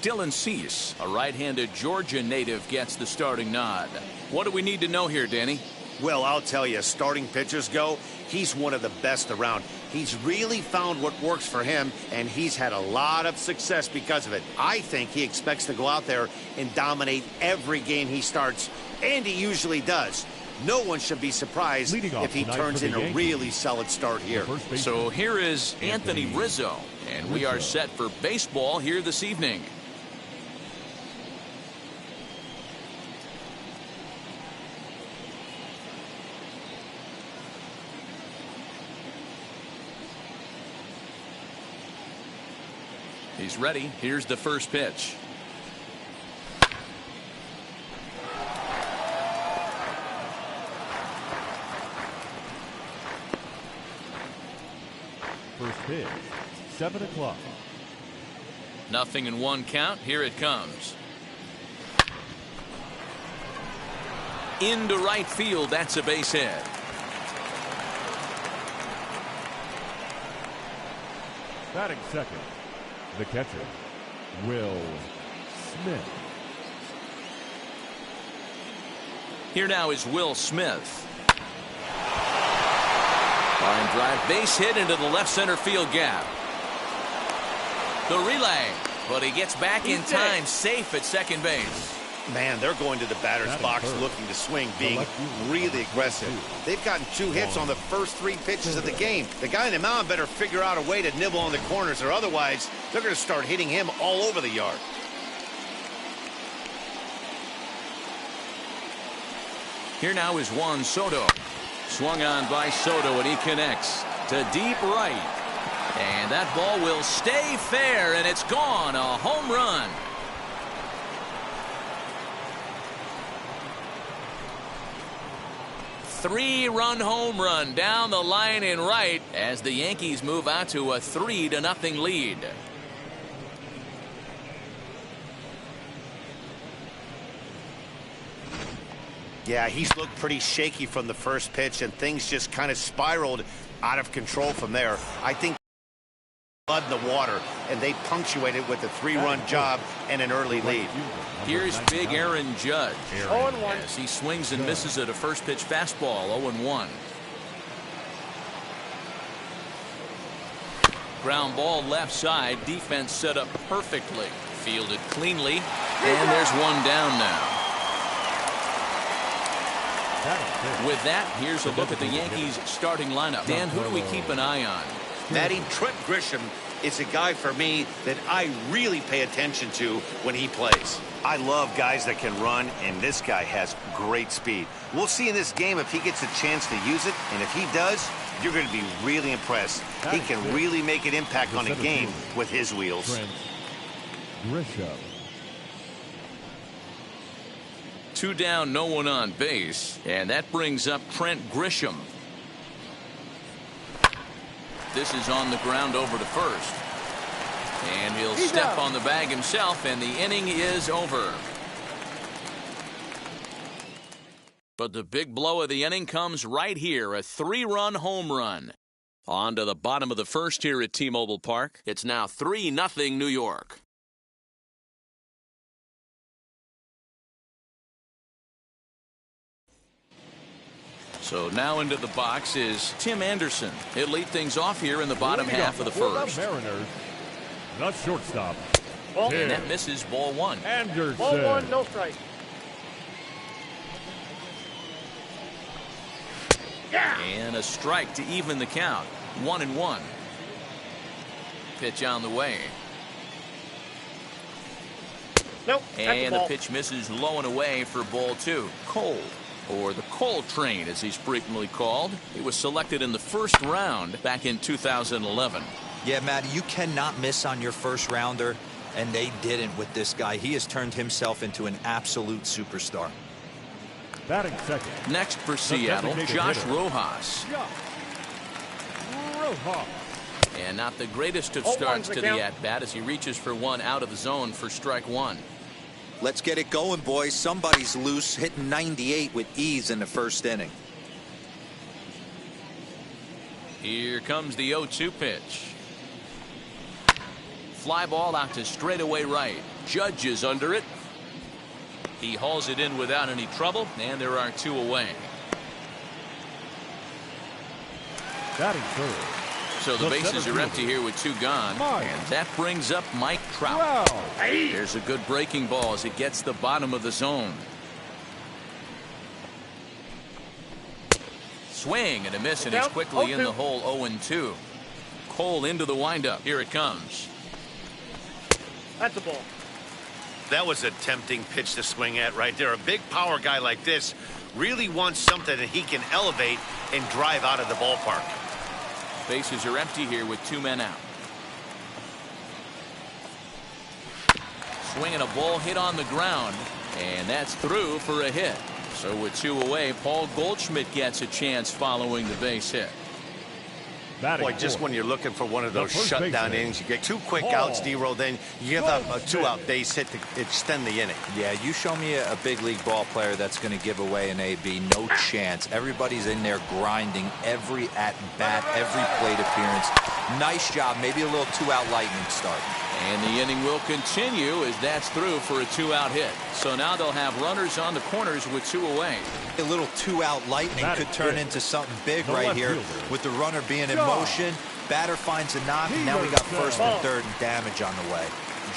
Dylan Cease, a right-handed Georgia native, gets the starting nod. What do we need to know here, Danny? Well, I'll tell you, starting pitchers go, he's one of the best around. He's really found what works for him, and he's had a lot of success because of it. I think he expects to go out there and dominate every game he starts, and he usually does. No one should be surprised if he turns in a really solid start here. So here is Anthony Rizzo, and we are set for baseball here this evening. He's ready. Here's the first pitch. First pitch, 7 o'clock. 0-1 count. Here it comes. Into right field. That's a base hit. Batting second, the catcher, Will Smith. Here now is Will Smith. Line drive, base hit into the left center field gap. The relay, but he gets back in time, safe at second base. Man, they're going to the batter's box looking to swing, being really aggressive. They've gotten 2 hits on the first 3 pitches of the game. The guy in the mound better figure out a way to nibble on the corners, or otherwise they're going to start hitting him all over the yard. Here now is Juan Soto. Swung on by Soto, and he connects to deep right. And that ball will stay fair, and it's gone. A home run. Three-run home run down the line in right as the Yankees move out to a 3-0 lead. Yeah, he's looked pretty shaky from the first pitch, and things just kind of spiraled out of control from there. I think blood in the water, and they punctuated with a 3-run job and an early lead. Here's big Aaron Judge. 0-1 as he swings and misses at a first pitch fastball. 0-1. Ground ball left side. Defense set up perfectly. Fielded cleanly. And there's one down now. With that, here's a look at the Yankees starting lineup. Dan, who do we keep an eye on? Matty, Trent Grisham is a guy for me that I really pay attention to when he plays. I love guys that can run, and this guy has great speed. We'll see in this game if he gets a chance to use it, and if he does, you're going to be really impressed. He can really make an impact on a game with his wheels. Trent Grisham. 2 down, no one on base, and that brings up Trent Grisham. This is on the ground over to first, and he'll step on the bag himself, and the inning is over. But the big blow of the inning comes right here, a 3-run home run. On to the bottom of the first here at T-Mobile Park. It's now 3-0 New York. So now into the box is Tim Anderson. He'll lead things off here in the bottom half of the first. Mariners, the shortstop. And that misses ball 1. Anderson. Ball 1, no strike. And a strike to even the count. 1-1. Pitch on the way. Nope. And the pitch misses low and away for ball 2. Cole, or the Cole Train as he's frequently called. He was selected in the first round back in 2011. Yeah, Matt, you cannot miss on your first rounder, and they didn't with this guy. He has turned himself into an absolute superstar. Batting second. Next for Seattle, Josh Rojas. And not the greatest of starts to the at-bat as he reaches for one out of the zone for strike 1. Let's get it going, boys. Somebody's loose, hitting 98 with ease in the first inning. Here comes the 0-2 pitch. fly ball out to straightaway right. Judge is under it. He hauls it in without any trouble, and there are 2 away. Batting third. So the bases are empty here with 2 gone. And that brings up Mike Trout. There's a good breaking ball as it gets the bottom of the zone. Swing and a miss, and he's quickly in the hole. 0-2. Cole into the windup. Here it comes. That's the ball. That was a tempting pitch to swing at right there. A big power guy like this really wants something that he can elevate and drive out of the ballpark. Bases are empty here with 2 men out. Swinging a ball hit on the ground, and that's through for a hit. So with 2 away, Paul Goldschmidt gets a chance following the base hit. Boy, just when you're looking for one of those shutdown innings, you get 2 quick outs, D-Roll, then you give up a 2-out base hit to extend the inning. Yeah, you show me a big league ball player that's going to give away an AB. No chance. Everybody's in there grinding every at-bat, every plate appearance. Nice job. Maybe a little 2-out lightning start. And the inning will continue as that's through for a 2-out hit. So now they'll have runners on the corners with 2 away. A little 2-out lightning could turn into something big right here with the runner being in motion. Batter finds a knock, and now we got first and third and damage on the way.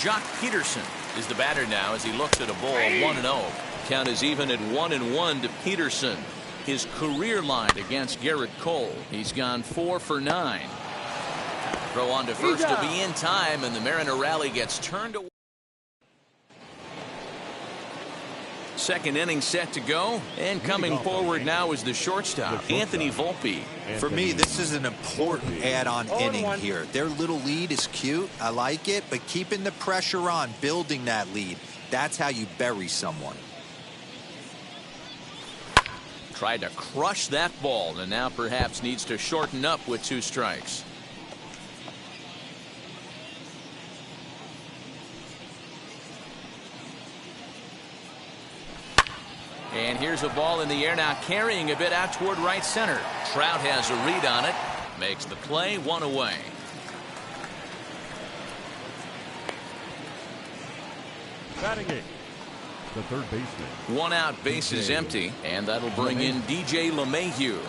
Jock Peterson is the batter now as he looks at a ball. 1-0. Count is even at 1-1 to Peterson. His career line against Garrett Cole. He's gone 4 for 9. Throw on to first to be in time, and the Mariner rally gets turned away. Second inning set to go, and coming forward now is the shortstop, Anthony Volpe. For me, this is an important add-on inning here. Their little lead is cute. I like it, but keeping the pressure on, building that lead, that's how you bury someone. Tried to crush that ball, and now perhaps needs to shorten up with 2 strikes. And here's a ball in the air now, carrying a bit out toward right center. Trout has a read on it, makes the play, 1 away. Batting 8, the third baseman. 1 out, base is empty, and that'll bring in DJ LeMahieu.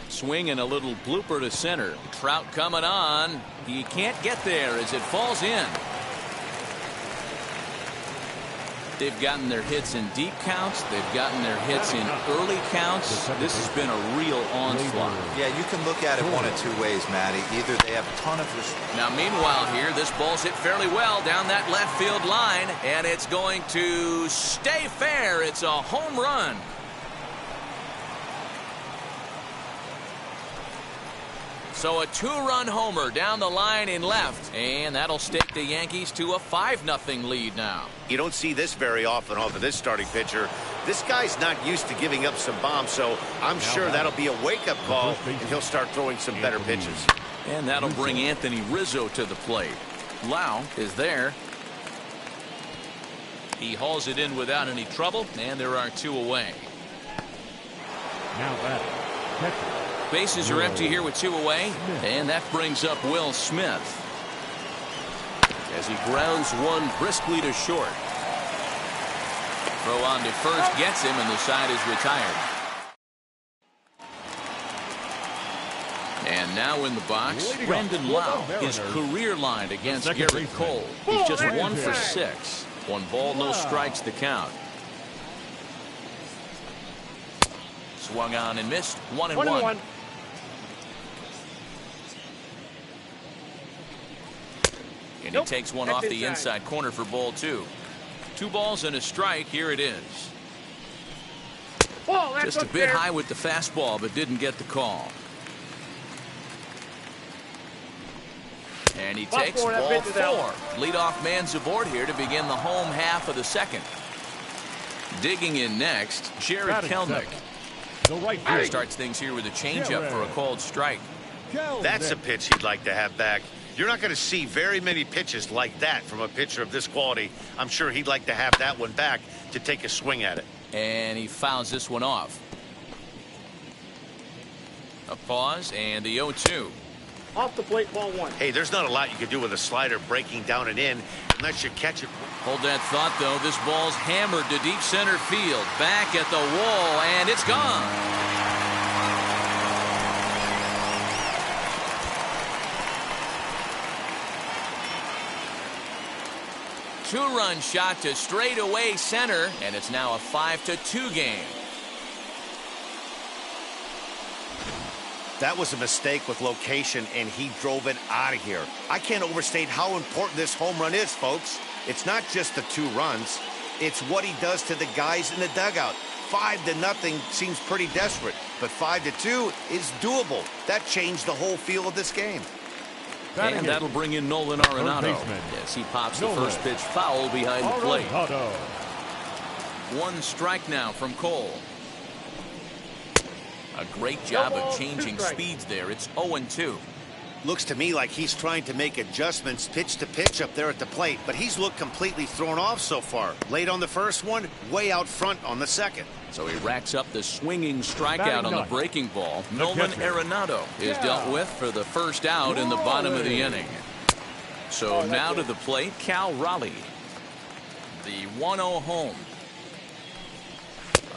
Swing and a little blooper to center. Trout coming on. He can't get there as it falls in. They've gotten their hits in deep counts. They've gotten their hits in early counts. This has been a real onslaught. Yeah, you can look at it one of 2 ways, Matty. Either they have a ton of respect. Now, meanwhile here, this ball's hit fairly well down that left field line, and it's going to stay fair. It's a home run. So a 2-run homer down the line in left, and that'll stake the Yankees to a 5-0 lead now. You don't see this very often off of this starting pitcher. This guy's not used to giving up some bombs, so I'm sure that'll be a wake-up call, and he'll start throwing some better pitches. And that'll bring Anthony Rizzo to the plate. Lau is there. He hauls it in without any trouble, and there are 2 away. Now batting, catcher. Bases are empty here with 2 away, and that brings up Will Smith as he grounds one briskly to short. Throw on to first gets him, and the side is retired. And now in the box, Brandon Lau, his career line against Garrett Cole. He's just 1 for 6. 1 ball, no strikes, the count. Swung on and missed. 1-1. And he takes one off the inside corner for ball 2. 2 balls and a strike. Here it is. Just a bit high with the fastball, but didn't get the call. And he takes ball 4. Leadoff man's aboard here to begin the home half of the second. Digging in next, Jared Kelnick. Starts things here with a changeup for a called strike. That's a pitch he'd like to have back. You're not going to see very many pitches like that from a pitcher of this quality. I'm sure he'd like to have that one back to take a swing at it. And he fouls this one off. A pause and the 0-2. Off the plate, ball 1. Hey, there's not a lot you can do with a slider breaking down and in unless you catch it. Hold that thought, though. This ball's hammered to deep center field. Back at the wall, and it's gone. Two-run shot to straightaway center, and it's now a 5-2 game. That was a mistake with location, and he drove it out of here. I can't overstate how important this home run is, folks. It's not just the 2 runs. It's what he does to the guys in the dugout. 5-0 seems pretty desperate, but 5-2 is doable. That changed the whole feel of this game. And that'll bring in Nolan Arenado. Yes, he pops the first pitch foul behind the plate. 1 strike now from Cole. A great job of changing speeds there. It's 0-2. Looks to me like he's trying to make adjustments pitch to pitch up there at the plate, but he's looked completely thrown off so far. Late on the first one, way out front on the second. So he racks up the swinging strikeout on the breaking ball. Nolan Arenado is dealt with for the first out in the bottom of the inning. So now to the plate, Cal Raleigh. The 1-0 home.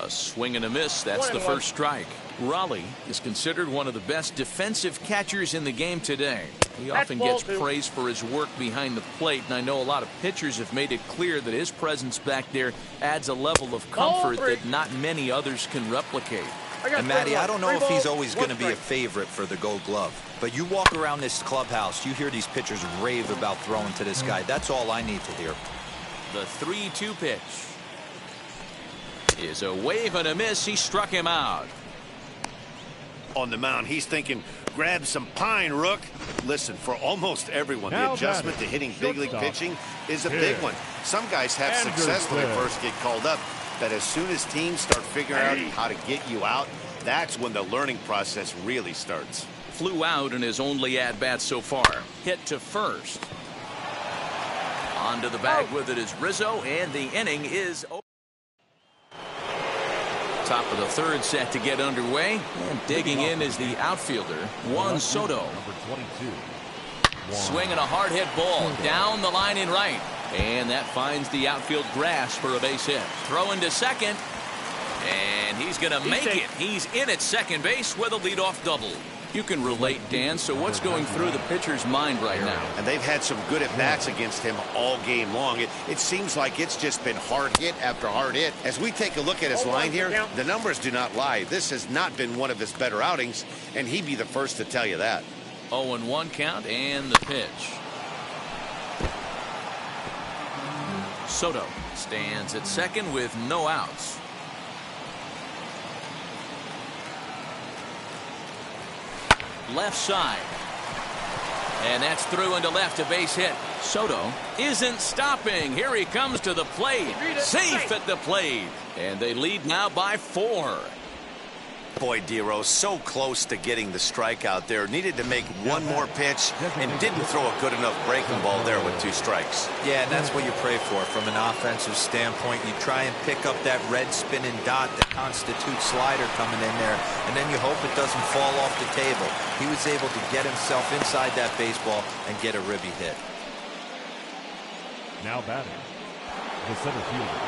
A swing and a miss. That's the first strike. Raleigh is considered one of the best defensive catchers in the game today. He often gets praise for his work behind the plate, and I know a lot of pitchers have made it clear that his presence back there adds a level of comfort that not many others can replicate. And Matty, I don't know if he's always going to be a favorite for the Gold Glove, but you walk around this clubhouse, you hear these pitchers rave about throwing to this guy. That's all I need to hear. The 3-2 pitch is a wave and a miss. He struck him out. On the mound, he's thinking, grab some pine, Rook. Listen, for almost everyone, the adjustment to hitting big league pitching is a big one. Some guys have success when they first get called up, but as soon as teams start figuring out how to get you out, that's when the learning process really starts. Flew out in his only at-bat so far. Hit to first. Onto the bag with it is Rizzo, and the inning is over. Top of the third set to get underway, and digging in is the outfielder, Juan Soto. Swinging a hard hit ball down the line in right, and that finds the outfield grass for a base hit. Throwing to second, and he's going to make it. He's in at second base with a leadoff double. You can relate, Dan, so what's going through the pitcher's mind right now? And they've had some good at-bats against him all game long. It seems like it's just been hard hit after hard hit. As we take a look at his line here, the numbers do not lie. This has not been one of his better outings, and he'd be the first to tell you that. 0-1 count, and the pitch. Soto stands at second with no outs. Left side, and that's through into left, a base hit. Soto isn't stopping. Here he comes to the plate, safe at the plate, and they lead now by 4. Boy, Dero, so close to getting the strikeout there. Needed to make one more pitch and didn't throw a good enough breaking ball there with 2 strikes. Yeah, and that's what you pray for from an offensive standpoint. You try and pick up that red spinning dot that constitutes slider coming in there, and then you hope it doesn't fall off the table. He was able to get himself inside that baseball and get a ribby hit. Now batting, the center fielder,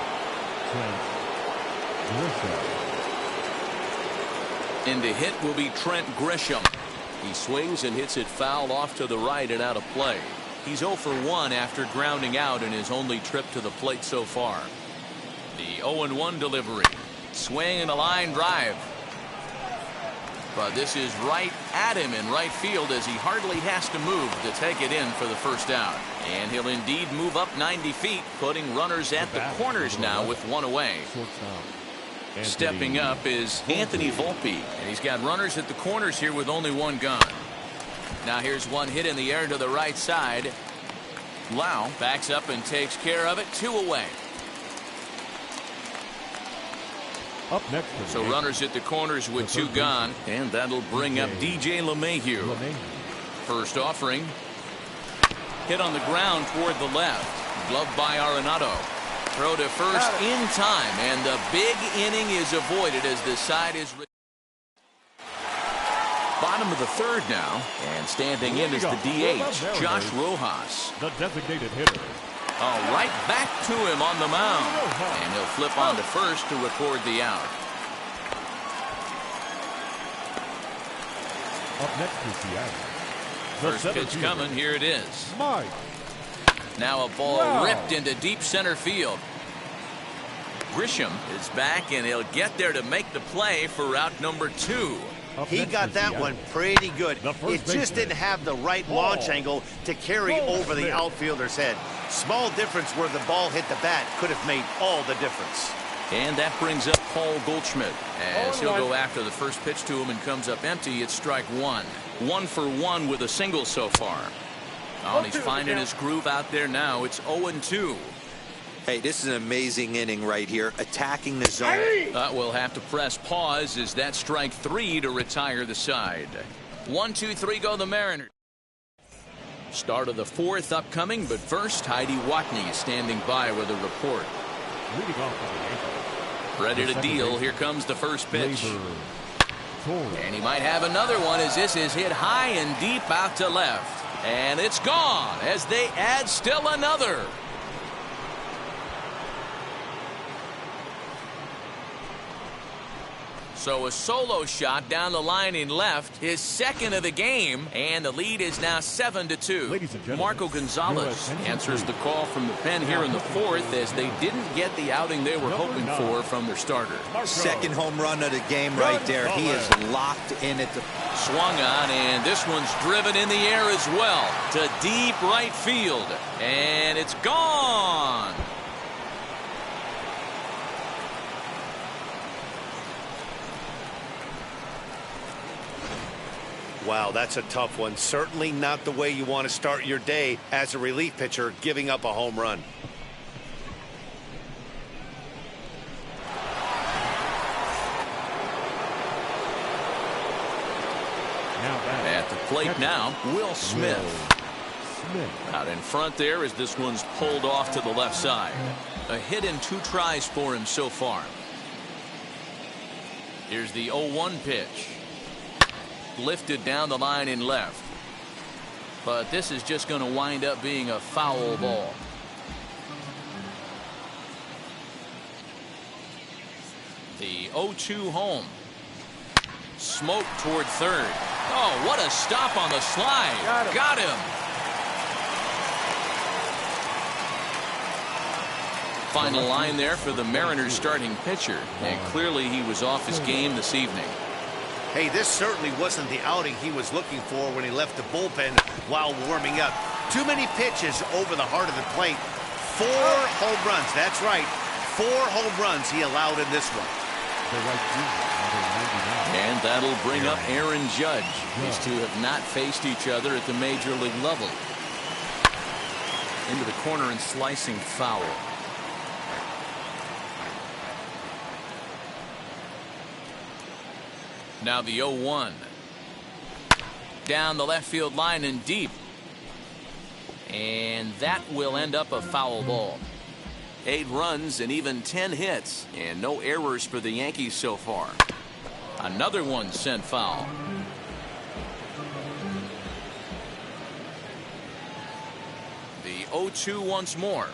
Trent Grisham. In to hit will be Trent Grisham. He swings and hits it foul off to the right and out of play. He's 0 for 1 after grounding out in his only trip to the plate so far. The 0-1 delivery. Swing and a line drive. But this is right at him in right field as he hardly has to move to take it in for the first out. And he'll indeed move up 90 feet, putting runners at the corners now with 1 away. Stepping up is Anthony Volpe, and he's got runners at the corners here with only 1 gone. Now here's one hit in the air to the right side. Lau backs up and takes care of it. 2 away. Up next. So runners at the corners with 2 gone, and that'll bring up DJ LeMahieu. First offering. Hit on the ground toward the left. Gloved by Arenado. Throw to first in time, and the big inning is avoided as the side is. Bottom of the third now, and standing in is the DH, Josh Rojas. The designated hitter. Right back to him on the mound, and he'll flip on to first to record the out. Up next to Seattle. The First center pitch fielder, coming, here it is. Mike. Now a ball Wow. ripped into deep center field. Grisham is back, and he'll get there to make the play for route number 2. Up He next got to that Seattle. one pretty good. The first It just baseman. didn't have the right launch angle to carry over the Smith. outfielder's head. Small difference where the ball hit the bat could have made all the difference. And that brings up Paul Goldschmidt as he'll 0-1. go after the first pitch to him and comes up empty. It's strike 1. 1 for 1 with a single so far. Oh, and he's 0-2 finding now. his groove out there now. It's 0-2. Hey, this is an amazing inning right here, attacking the zone. We'll have to press pause as that strike 3 to retire the side. 1, 2, 3 go the Mariners. Start of the 4th upcoming, but first Heidi Watney is standing by with a report. Leading off for the Yankees. Ready The to second deal. baseman, Here comes the first pitch. Labor. Torres. And he might have another one as this is hit high and deep out to left. And it's gone as they add still another. So a solo shot down the line in left, his second of the game, and the lead is now 7-2. Ladies and gentlemen, Marco your Gonzalez attention, answers the please. call from the pen here in the 4th as they didn't get the outing they were Number hoping 9. for from their starter. Marco. Second home run of the game right there. He is locked in at the... Swung on, and this one's driven in the air as well to deep right field, and it's gone. Wow, that's a tough one. Certainly not the way you want to start your day as a relief pitcher, giving up a home run. Now back. At the plate now, Will Smith. Smith. Out in front there as this one's pulled off to the left side. A hit in 2 tries for him so far. Here's the 0-1 pitch. Lifted down the line in left. But this is just going to wind up being a foul ball. The 0-2 home. Smoke toward third. Oh, what a stop on the slide. Got him. Final line there for the Mariners starting pitcher. And clearly he was off his game this evening. Hey, this certainly wasn't the outing he was looking for when he left the bullpen while warming up. Too many pitches over the heart of the plate. 4 home runs. That's right. 4 home runs he allowed in this one. The right fielder, number 99. And that'll bring up Aaron Judge. These two have not faced each other at the major league level. Into the corner and slicing foul. Now the 0-1. Down the left field line and deep. And that will end up a foul ball. 8 runs and even 10 hits, and no errors for the Yankees so far. Another one sent foul. The 0-2 once more.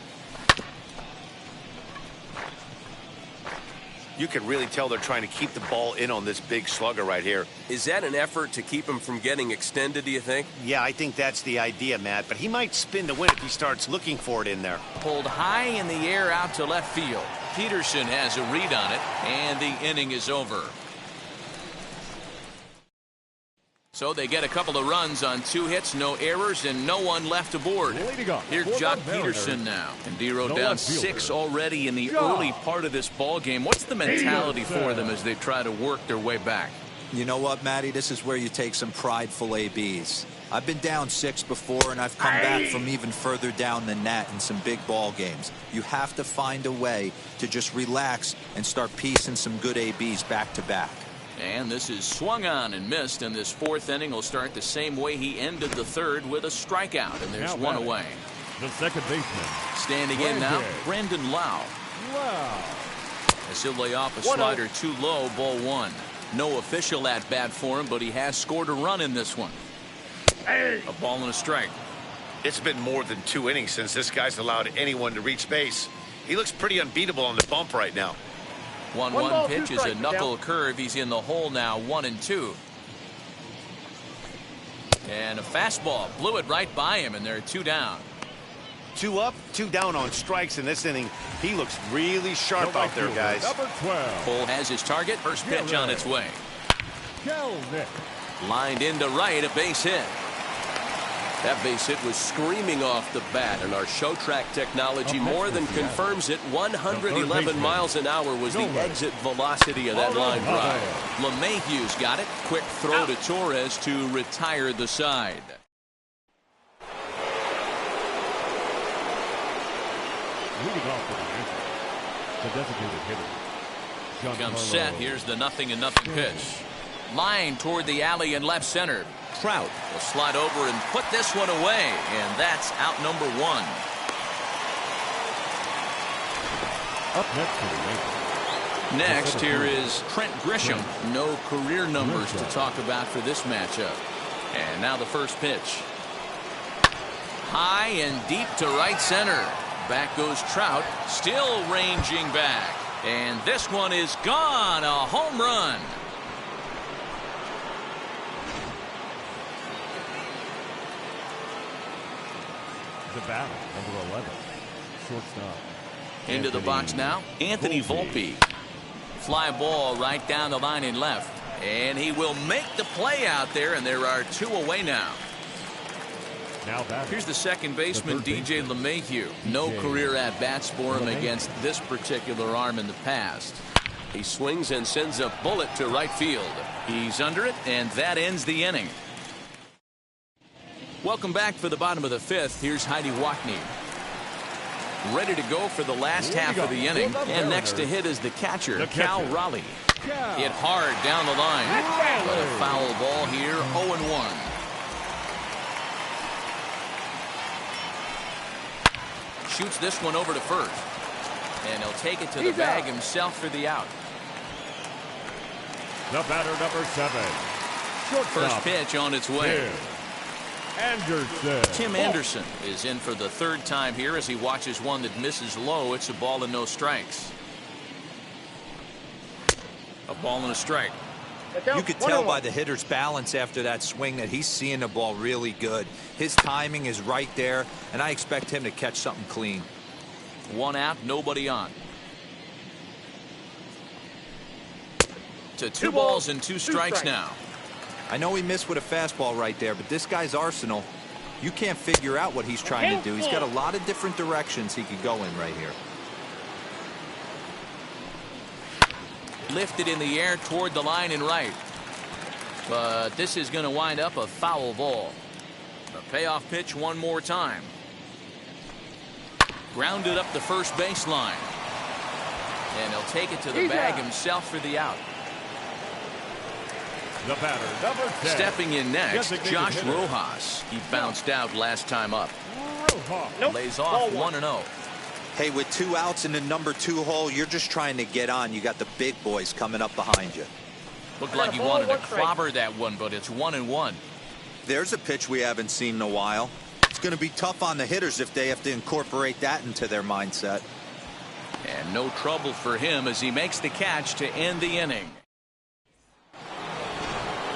You can really tell they're trying to keep the ball in on this big slugger right here. Is that an effort to keep him from getting extended, do you think? Yeah, I think that's the idea, Matt. But he might spin to win if he starts looking for it in there. Pulled high in the air out to left field. Peterson has a read on it, and the inning is over. So they get a couple of runs on 2 hits, no errors, and no one left aboard. Leading off Here's for Jock the Mariners, Peterson now. And Dero the down left fielder, 6 already in the Jock early part of this ball game. What's the mentality for them as they try to work their way back? You know what, Matty? This is where you take some prideful ABs. I've been down 6 before, and I've come back from even further down than that in some big ball games. You have to find a way to just relax and start piecing some good ABs back to back. And this is swung on and missed, and this 4th inning will start the same way he ended the 3rd with a strikeout, and there's Now one batting, away. The second baseman. Standing in now, Brandon Lau. Wow. As he'll lay off a slider too low, ball 1. No official at bat for him, but he has scored a run in this one. A ball and a strike. It's been more than 2 innings since this guy's allowed anyone to reach base. He looks pretty unbeatable on the bump right now. 1-1 pitch is a knuckle curve. He's in the hole now, 1-2. And a fastball blew it right by him, and there are 2 down. 2 up, 2 down on strikes in this inning. He looks really sharp out there, guys. Number 12. Cole has his target. First pitch on its way. Kelnick. Lined into right, a base hit. That base hit was screaming off the bat, and our show track technology more than confirms it. 111 miles an hour was the exit velocity of that line drive. LeMahieu's got it. Quick throw to Torres to retire the side. Leading off for the designated hitter. Comes set. Here's the 0-0 pitch. Line toward the alley in left center. Trout will slide over and put this one away, and that's out number 1. Up next for the Yankees. Next, here is Trent Grisham. No career numbers to talk about for this matchup. And now the first pitch. High and deep to right center. Back goes Trout, still ranging back. And this one is gone. A home run. The battle, number 11. Shortstop. Into the box now, Anthony Volpe. Fly ball right down the line in left. And he will make the play out there, and there are 2 away now. Here's the second baseman, DJ LeMahieu. No career at-bats for him against this particular arm in the past. He swings and sends a bullet to right field. He's under it, and that ends the inning. Welcome back for the bottom of the 5th. Here's Heidi Wackney. Ready to go for the last half of the inning. And next to hit is the catcher, Cal Raleigh. Hit hard down the line. But a foul ball here, 0-1. Shoots this one over to first. And he'll take it to the bag himself for the out. The batter, number 7. First pitch on its way. Anderson. Tim Anderson is in for the 3rd time here as he watches one that misses low. It's a ball and no strikes. A ball and a strike. You could tell by the hitter's balance after that swing that he's seeing the ball really good. His timing is right there, and I expect him to catch something clean. 1 out, nobody on. To 2 balls and 2 strikes now. I know he missed with a fastball right there, but this guy's arsenal, you can't figure out what he's trying to do. He's got a lot of different directions he could go in right here. Lifted in the air toward the line and right. But this is going to wind up a foul ball. A payoff pitch one more time. Grounded up the first baseline. And he'll take it to the bag himself for the out. The batter, number 10. Stepping in next, Josh Rojas. He bounced out last time up. Lays off 1-0. Hey, with 2 outs in the number 2 hole, you're just trying to get on. You got the big boys coming up behind you. Looked like he wanted to clobber that one, but it's 1-1. There's a pitch we haven't seen in a while. It's going to be tough on the hitters if they have to incorporate that into their mindset. And no trouble for him as he makes the catch to end the inning.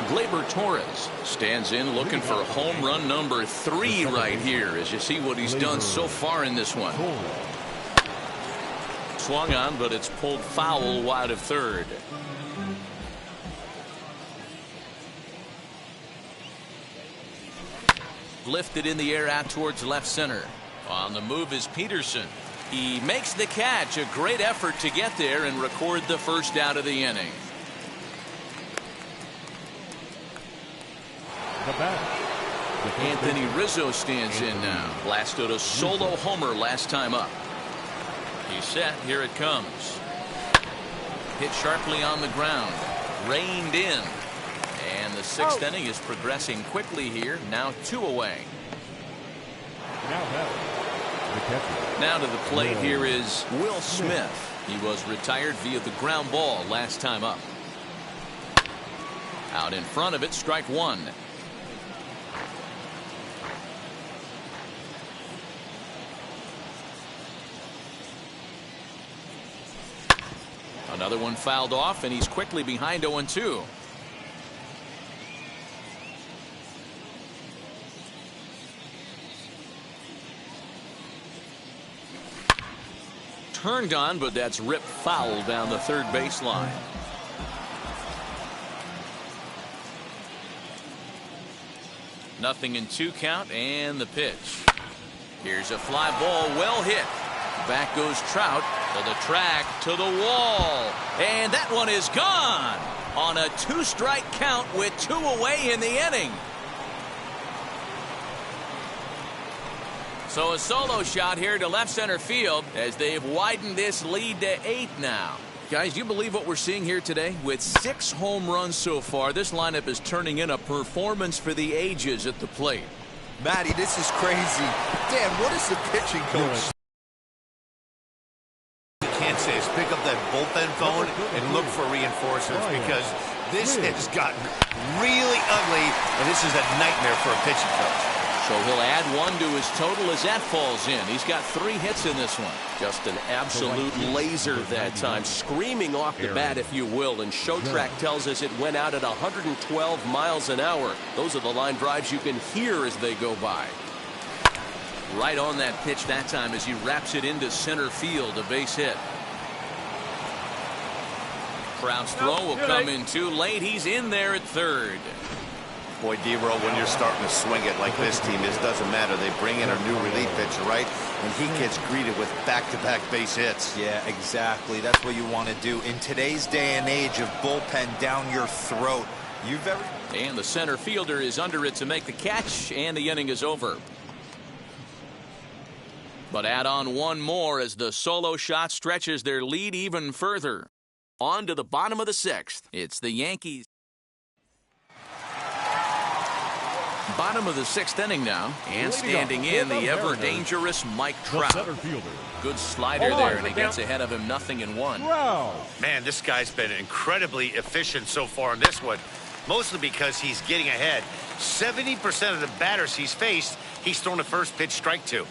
Gleyber Torres stands in looking for home run number 3 right here as you see what he's done so far in this one. Swung on, but it's pulled foul wide of third. Lifted in the air out towards left center. On the move is Peterson. He makes the catch. A great effort to get there and record the first out of the inning. Anthony Rizzo stands in now. Blasted a solo homer last time up. He's set. Here it comes. Hit sharply on the ground. Reined in. And the 6th inning is progressing quickly here. Now 2 away. Now to the plate here is Will Smith. He was retired via the ground ball last time up. Out in front of it, strike one. Another one fouled off, and he's quickly behind 0-2. Turned on, but that's ripped foul down the third baseline. Nothing in 2 count, and the pitch. Here's a fly ball, well hit. Back goes Trout to the track, to the wall, and that one is gone on a 2-strike count with 2 away in the inning. So a solo shot here to left center field as they've widened this lead to 8 now. Guys, you believe what we're seeing here today? With 6 home runs so far, this lineup is turning in a performance for the ages at the plate. Matty, this is crazy. Dan, what is the pitching coach? You can't say is pick up that bullpen phone and look for reinforcements, because this has gotten really ugly, and this is a nightmare for a pitching coach. So he'll add 1 to his total as that falls in. He's got 3 hits in this one. Just an absolute laser that time, screaming off the bat, if you will. And ShowTrack tells us it went out at 112 miles an hour. Those are the line drives you can hear as they go by. Right on that pitch that time as he wraps it into center field, a base hit. Trout's throw will come in too late. He's in there at third. Boy, D-Roll, when you're starting to swing it like this team is, doesn't matter. They bring in a new relief pitcher, right? And he gets greeted with back-to-back base hits. Yeah, exactly. That's what you want to do. In today's day and age of bullpen down your throat, And the center fielder is under it to make the catch, and the inning is over. But add on 1 more as the solo shot stretches their lead even further. On to the bottom of the 6th. It's the Yankees. Bottom of the 6th inning now, and standing in the ever-dangerous Mike Trout. Good slider there, and he gets ahead of him 0-1. Man, this guy's been incredibly efficient so far in this one, mostly because he's getting ahead. 70% of the batters he's faced, he's thrown a first pitch strike to.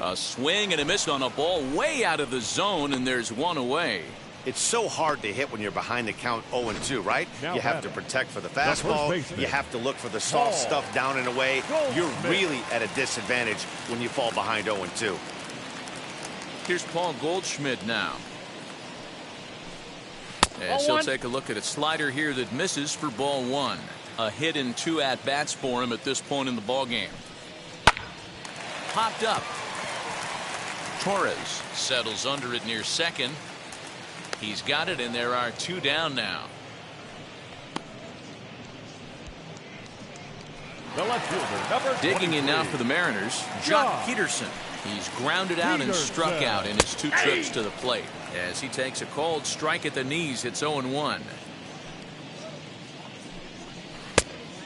A swing and a miss on a ball way out of the zone, and there's 1 away. It's so hard to hit when you're behind the count 0-2, right? You have to protect for the fastball. You have to look for the soft stuff down and away. You're really at a disadvantage when you fall behind 0-2. Here's Paul Goldschmidt now. As he'll take a look at a slider here that misses for ball 1. A hit in 2 at-bats for him at this point in the ballgame. Popped up. Torres settles under it near second. He's got it, and there are 2 down now. The left fielder, number 23. Digging in now for the Mariners, Jock Peterson. He's grounded out and struck out in his 2 trips to the plate. As he takes a cold strike at the knees, it's 0-1.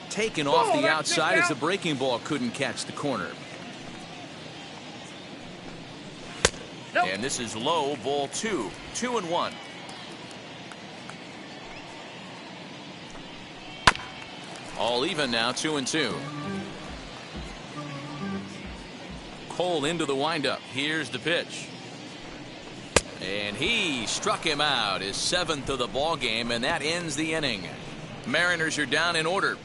Taken off the outside as the breaking ball couldn't catch the corner. And this is low, ball 2. 2-1. All even now, 2-2. Cole into the windup. Here's the pitch. And he struck him out, his 7th of the ball game, and that ends the inning. Mariners are down in order.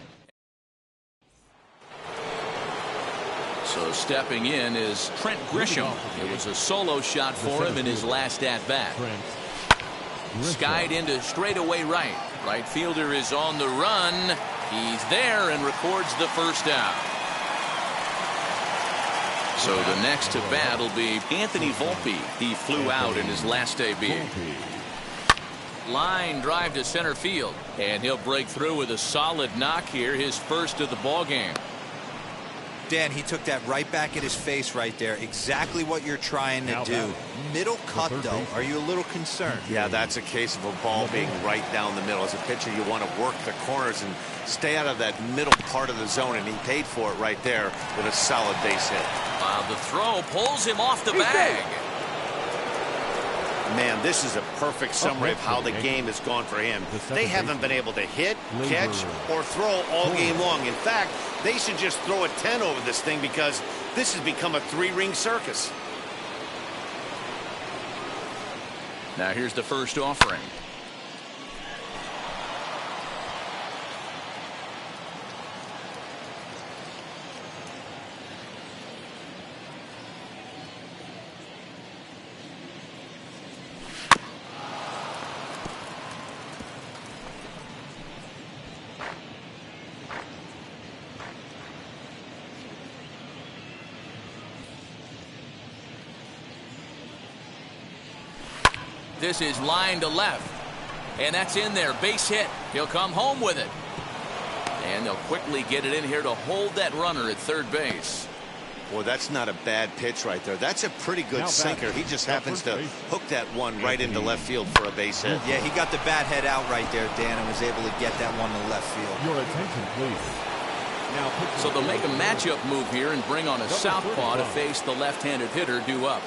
So stepping in is Trent Grisham. It was a solo shot for him in his last at-bat. Skied into straightaway right. Right fielder is on the run. He's there and records the first out. So the next to bat will be Anthony Volpe. He flew out in his last debut. Line drive to center field, and he'll break through with a solid knock here, his first of the ball game. Dan, he took that right back at his face right there. Exactly what you're trying to do. Middle cut, though. Are you a little concerned? Yeah, that's a case of a ball being right down the middle. As a pitcher, you want to work the corners and stay out of that middle part of the zone, and he paid for it right there with a solid base hit. The throw pulls him off the bag. Man, this is a perfect summary of how the game has gone for him. They haven't been able to hit, catch, or throw all game long. In fact, they should just throw a 10 over this thing because this has become a three-ring circus. Now here's the first offering. This is line to left. And that's in there. Base hit. He'll come home with it. And they'll quickly get it in here to hold that runner at third base. Well, that's not a bad pitch right there. That's a pretty good sinker. He just happens to hook that one right into left field for a base hit. Yeah, he got the bat head out right there, Dan, and was able to get that one to left field. Your attention, please. So they'll make a matchup move here and bring on a southpaw to face the left-handed hitter due up.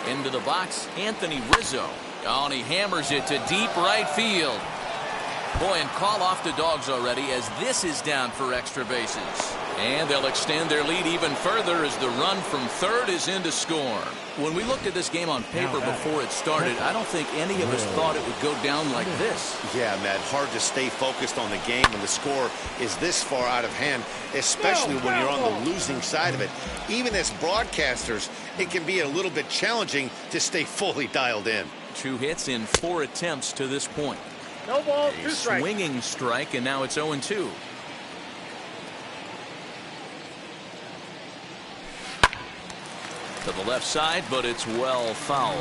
Into the box, Anthony Rizzo. Oh, and he hammers it to deep right field. Boy, and call off the Dogs already as this is down for extra bases. And they'll extend their lead even further as the run from third is in to score. When we looked at this game on paper before it started, I don't think any of us thought it would go down like this. Yeah, Matt, hard to stay focused on the game when the score is this far out of hand, especially when you're on the losing side of it. Even as broadcasters, it can be a little bit challenging to stay fully dialed in. 2 hits in 4 attempts to this point. No ball, A 2 strikes. swinging strike, and now it's 0-2. To the left side, but it's well fouled.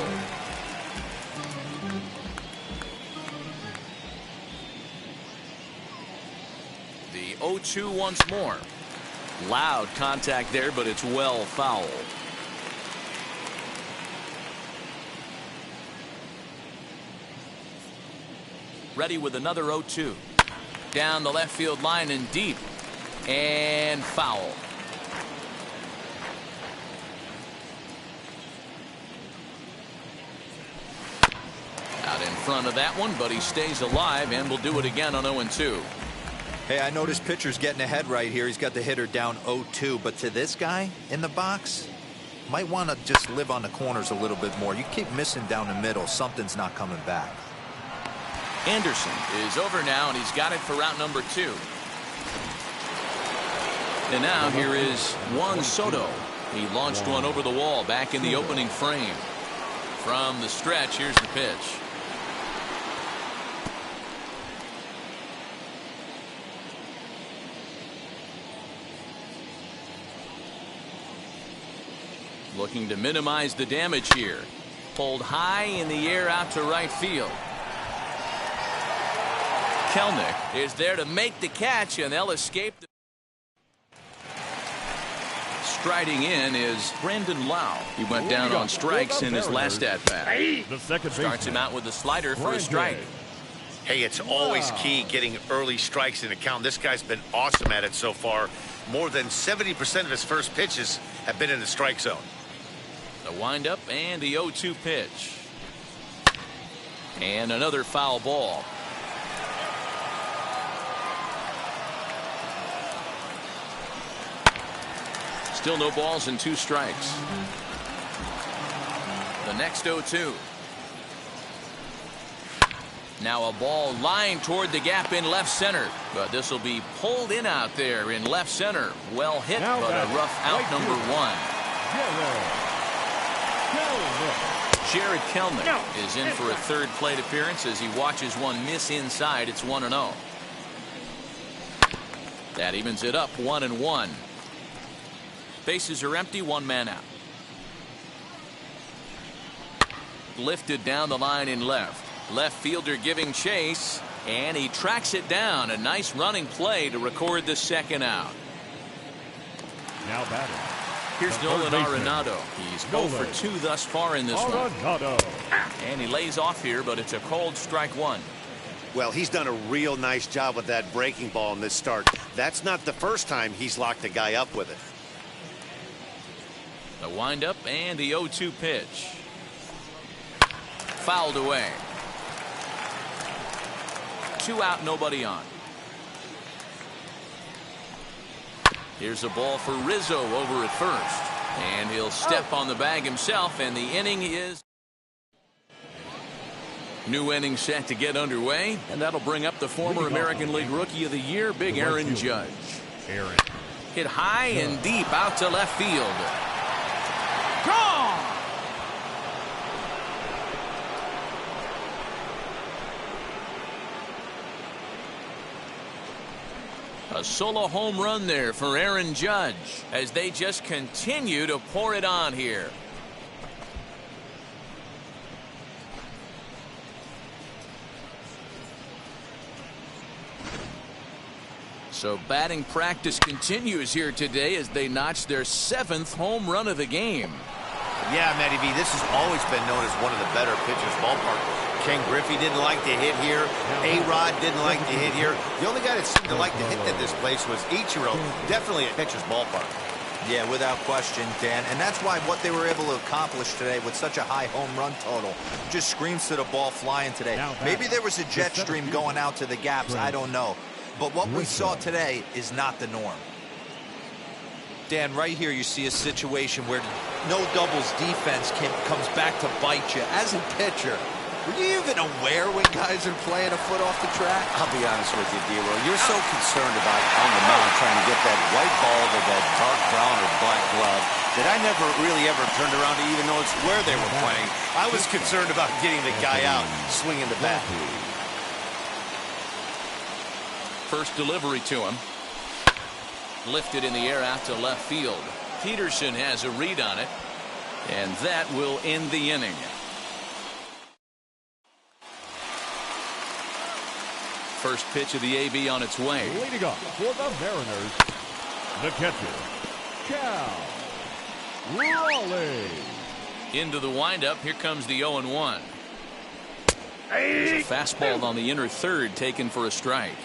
The 0-2 once more. Loud contact there, but it's well fouled. Ready with another 0-2. Down the left field line and deep. And foul. Out in front of that one, but he stays alive and will do it again on 0-2. Hey, I noticed pitcher's getting ahead right here. He's got the hitter down 0-2, but to this guy in the box, might want to just live on the corners a little bit more. You keep missing down the middle, something's not coming back. Anderson is over now, and he's got it for route number 2. And now here is Juan Soto. He launched one over the wall back in the opening frame. From the stretch, here's the pitch. Looking to minimize the damage here. Pulled high in the air out to right field. Kelnick is there to make the catch, and they'll escape. Striding in is Brandon Lau. He went down on strikes in his last at-bat. The second Starts him out with a slider for a strike. Hey, it's always key getting early strikes in the count. This guy's been awesome at it so far. More than 70% of his first pitches have been in the strike zone. The windup and the 0-2 pitch. And another foul ball. Still no balls and 2 strikes. The next 0-2. Now a ball lined toward the gap in left center. But this will be pulled in out there in left center. Well hit, Now but a rough out right number field. 1. Jared Kelnick is in for a third plate appearance as he watches one miss inside. It's 1-0. That evens it up 1-1. Bases are empty, 1 man out. Lifted down the line in left. Left fielder giving chase, and he tracks it down. A nice running play to record the second out. Now batting. Here's Nolan Arenado. He's 0 for 2 thus far in this one. And he lays off here, but it's a cold strike 1. Well, he's done a real nice job with that breaking ball in this start. That's not the first time he's locked a guy up with it. The windup and the 0-2 pitch. fouled away. 2 out, nobody on. Here's a ball for Rizzo over at first. And he'll step on the bag himself, and the inning is... New inning set to get underway, and that'll bring up the former American League Rookie of the Year, Big Aaron Judge. Hit high and deep out to left field. Gone! A solo home run there for Aaron Judge as they just continue to pour it on here. So batting practice continues here today as they notch their 7th home run of the game. Yeah, Matty V, this has always been known as one of the better pitchers' ballpark. Ken Griffey didn't like to hit here. A-Rod didn't like to hit here. The only guy that seemed to like to hit at this place was Ichiro. Definitely a pitcher's ballpark. Yeah, without question, Dan. And that's why what they were able to accomplish today with such a high home run total just screams to the ball flying today. Maybe there was a jet stream going out to the gaps. I don't know. But what we saw today is not the norm. Dan, right here you see a situation where no doubles defense comes back to bite you. As a pitcher, were you even aware when guys are playing a foot off the track? I'll be honest with you, D-Roll. You're so concerned about on the mound trying to get that white ball to that dark brown or black glove that I never really ever turned around to even notice where they were playing. I was concerned about getting the guy out, swinging the bat. First delivery to him. Lifted in the air out to left field. Peterson has a read on it. And that will end the inning. First pitch of the AB on its way. Leading off for the Mariners, the catcher, Cal Raleigh. Into the windup. Here comes the 0-1. There's a fastball on the inner third taken for a strike.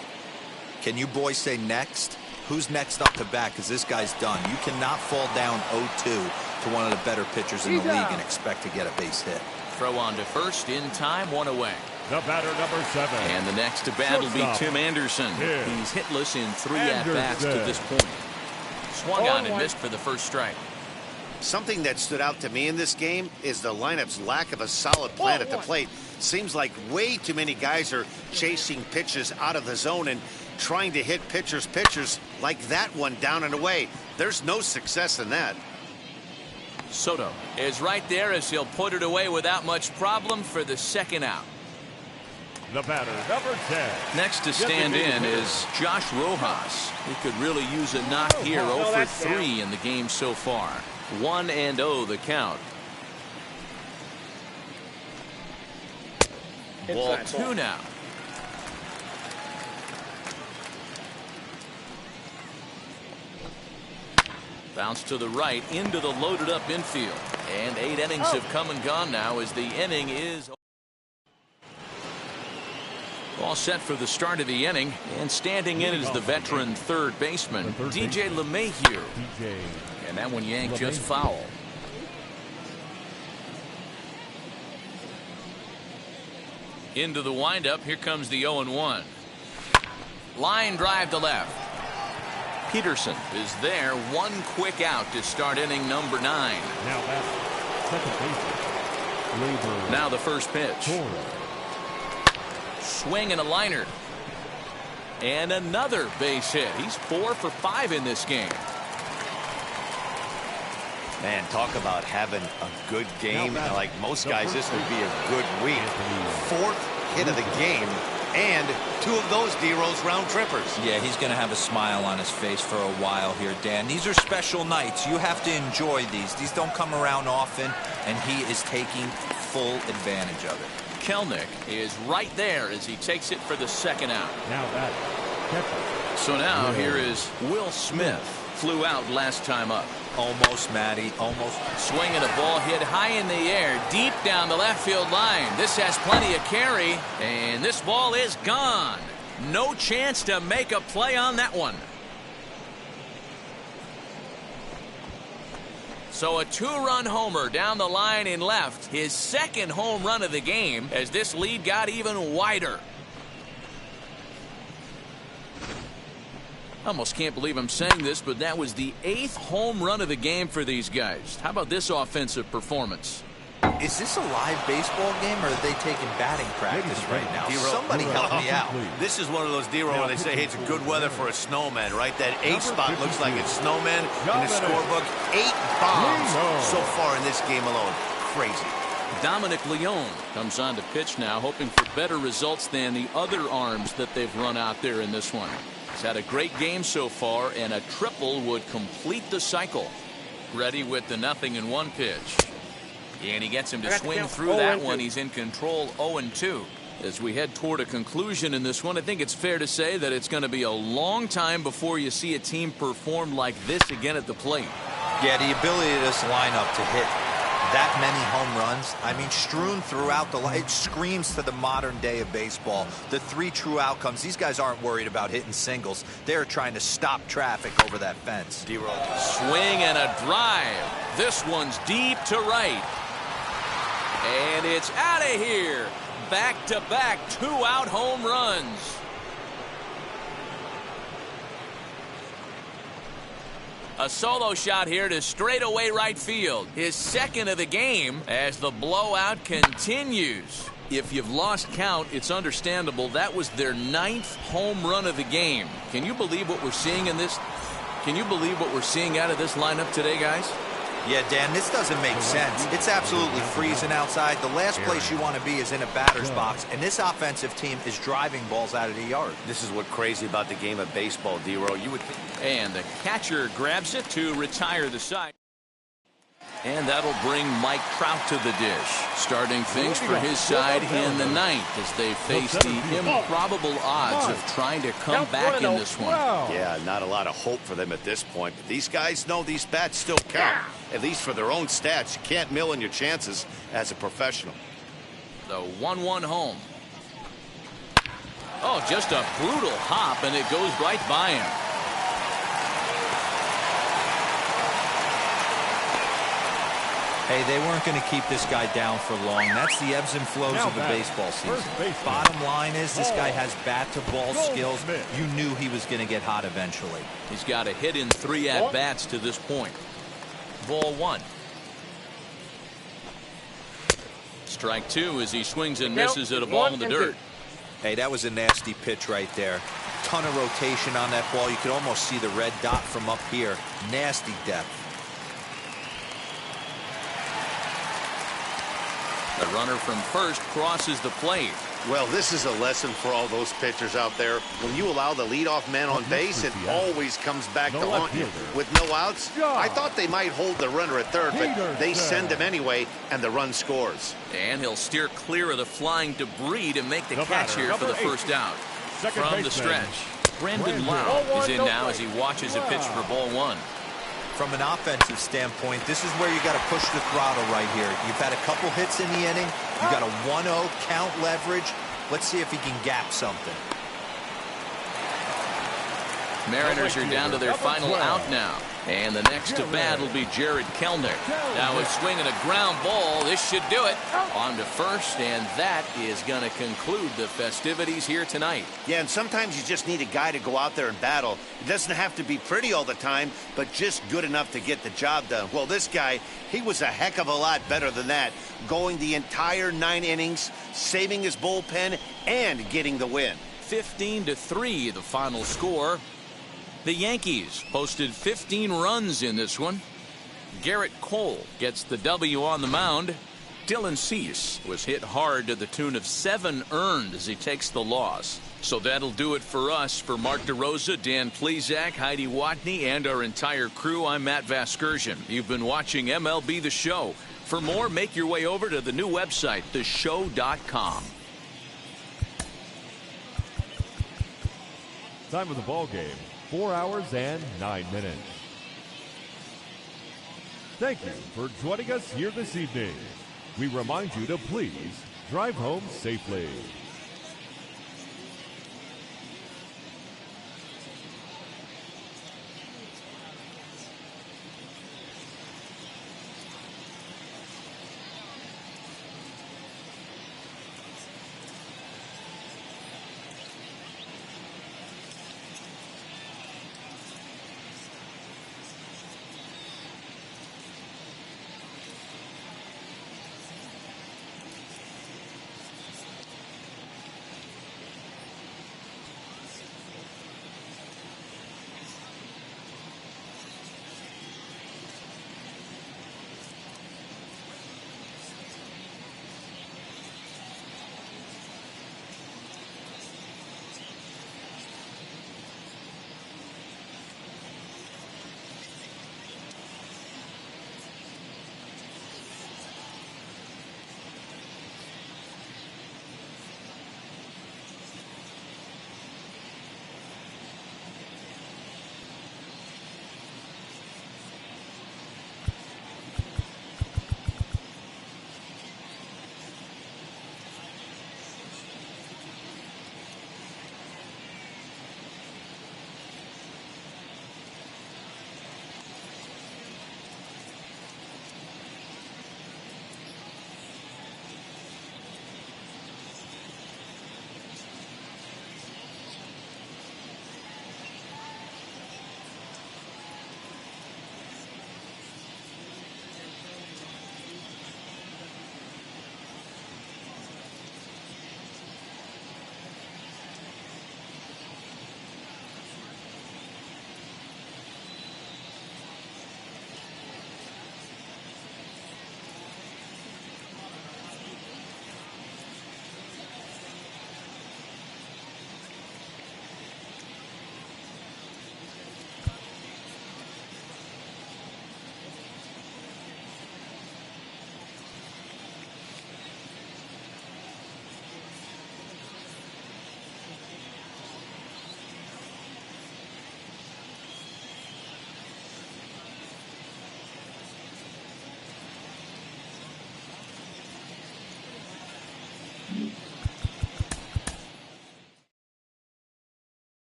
Can you boys say next? Who's next up to bat? Because this guy's done. You cannot fall down 0-2 to one of the better pitchers in the league and expect to get a base hit. Throw on to first in time, 1 away. The batter, number 7. And the next to bat will be Tim Anderson. He's hitless in 3 at-bats to this point. Swung on and missed for the first strike. Something that stood out to me in this game is the lineup's lack of a solid plan at the plate. Seems like way too many guys are chasing pitches out of the zone and trying to hit pitchers like that one down and away. There's no success in that. Soto is right there as he'll put it away without much problem for the second out. The batter, number 10. Next to stand in is Josh Rojas. He could really use a knock here. 0 for 3 in the game so far. 1-0 the count. Ball 2 now. Bounce to the right into the loaded up infield. And 8 innings have come and gone now as the inning is all set for the start of the inning. And standing in is the veteran third baseman, DJ LeMahieu. And that one yanked just foul. Into the windup. Here comes the 0-1. Line drive to left. Peterson is there. 1 quick out to start inning number 9. Now that's second baseman. Now the first pitch. Swing and a liner. And another base hit. He's 4 for 5 in this game. Man, talk about having a good game. Like most guys, this would be a good week. 4th hit of the game. And 2 of those D-Rose round trippers. Yeah, he's going to have a smile on his face for a while here, Dan. These are special nights. You have to enjoy these. These don't come around often, and he is taking full advantage of it. Kelnick is right there as he takes it for the second out. Now that catcher. So now here is Will Smith. Flew out last time up. Almost, Matty, almost. Swinging a ball hit high in the air, deep down the left field line. This has plenty of carry, and this ball is gone. No chance to make a play on that one. So a 2-run homer down the line in left. His second home run of the game as this lead got even wider. I almost can't believe I'm saying this, but that was the 8th home run of the game for these guys. How about this offensive performance? Is this a live baseball game, or are they taking batting practice right now? Somebody help me out. This is one of those D-roll where they say, hey, it's good weather for a snowman, right? That 8 spot looks like it's snowman in the scorebook. 8 bombs so far in this game alone. Crazy. Dominic Leone comes on to pitch now, hoping for better results than the other arms that they've run out there in this one. He's had a great game so far, and a triple would complete the cycle. Ready with the 0-1 pitch. And he gets him to swing through that one. He's in control 0-2. As we head toward a conclusion in this one, I think it's fair to say that it's going to be a long time before you see a team perform like this again at the plate. Yeah, the ability of this lineup to hit that many home runs, I mean, strewn throughout the line, it screams to the modern day of baseball. The 3 true outcomes. These guys aren't worried about hitting singles. They're trying to stop traffic over that fence. D-roll. Swing and a drive. This one's deep to right. And it's out of here. Back-to-back 2-out home runs. A solo shot here to straightaway right field. His second of the game as the blowout continues. If you've lost count, it's understandable. That was their 9th home run of the game. Can you believe what we're seeing in this? Can you believe what we're seeing out of this lineup today, guys? Yeah, Dan, this doesn't make sense. It's absolutely freezing outside. The last place you want to be is in a batter's box, and this offensive team is driving balls out of the yard. This is what's crazy about the game of baseball, D-roll. You would think. And the catcher grabs it to retire the side. And that'll bring Mike Trout to the dish, starting things for his side in the 9th as they face the improbable odds of trying to come back in this one. Yeah, not a lot of hope for them at this point, but these guys know these bats still count. At least for their own stats. You can't mill in your chances as a professional. The 1-1 home. Oh, just a brutal hop, and it goes right by him. Hey, they weren't going to keep this guy down for long. That's the ebbs and flows of the baseball season. Bottom line is this guy has bat-to-ball skills. You knew he was going to get hot eventually. He's got a hit in 3 at-bats to this point. Ball 1. Strike 2 as he swings and misses at a ball in the dirt. Hey, that was a nasty pitch right there. Ton of rotation on that ball. You could almost see the red dot from up here. Nasty depth. The runner from first crosses the plate. Well, this is a lesson for all those pitchers out there. When you allow the leadoff man on base, it always comes back to haunt you. With no outs, I thought they might hold the runner at third, but they send him anyway, and the run scores. And he'll steer clear of the flying debris to make the catch here for the first out. From the stretch, Brandon Lau is in now as he watches a pitch for ball 1. From an offensive standpoint, this is where you got to push the throttle right here. You've had a couple hits in the inning. You got a 1-0 count leverage. Let's see if he can gap something. Mariners are down to their final out now. And the next to bat will be Jared Kellner. Now a swing and a ground ball. This should do it. On to first, and that is going to conclude the festivities here tonight. Yeah, and sometimes you just need a guy to go out there and battle. It doesn't have to be pretty all the time, but just good enough to get the job done. Well, this guy, he was a heck of a lot better than that. Going the entire 9 innings, saving his bullpen, and getting the win. 15-3, the final score. The Yankees posted 15 runs in this one. Garrett Cole gets the W on the mound. Dylan Cease was hit hard to the tune of 7 earned as he takes the loss. So that'll do it for us. For Mark DeRosa, Dan Plesac, Heidi Watney, and our entire crew, I'm Matt Vasgersian. You've been watching MLB The Show. For more, make your way over to the new website, theshow.com. Time of the ball game, 4 hours and 9 minutes. Thank you for joining us here this evening. We remind you to please drive home safely.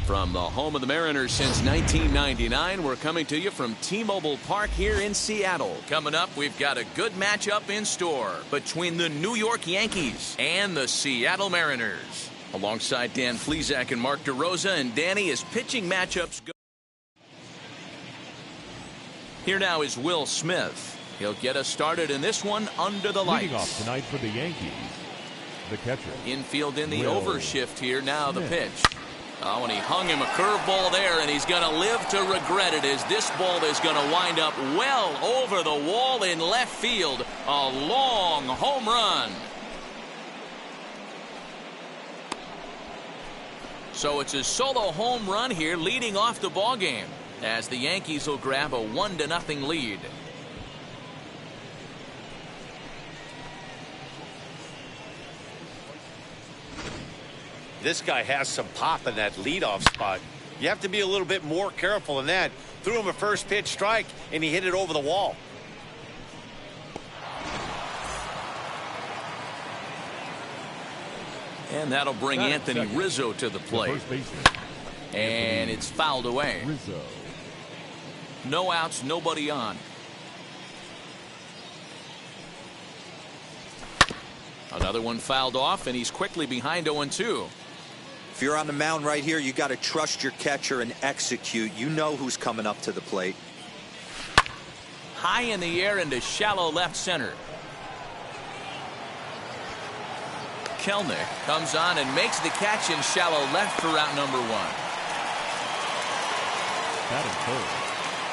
From the home of the Mariners since 1999, we're coming to you from T-Mobile Park here in Seattle. Coming up, we've got a good matchup in store between the New York Yankees and the Seattle Mariners. Alongside Dan Flezak and Mark DeRosa, and Danny, as pitching matchups go. Here now is Will Smith. He'll get us started in this one under the lights. Leading off tonight for the Yankees, the catcher. Infield in the Will overshift here. Now Smith. the pitch. Oh, and he hung him a curveball there, and he's going to live to regret it as this ball is going to wind up well over the wall in left field. A long home run. So it's a solo home run here leading off the ball game as the Yankees will grab a 1-0 lead. This guy has some pop in that leadoff spot. You have to be a little bit more careful than that. Threw him a first pitch strike, and he hit it over the wall. And that'll bring Anthony Rizzo to the plate. And it's fouled away. Rizzo. No outs, nobody on. Another one fouled off, and he's quickly behind 0-2. If you're on the mound right here, you got to trust your catcher and execute. You know who's coming up to the plate. High in the air into shallow left center. Kelnick comes on and makes the catch in shallow left for out number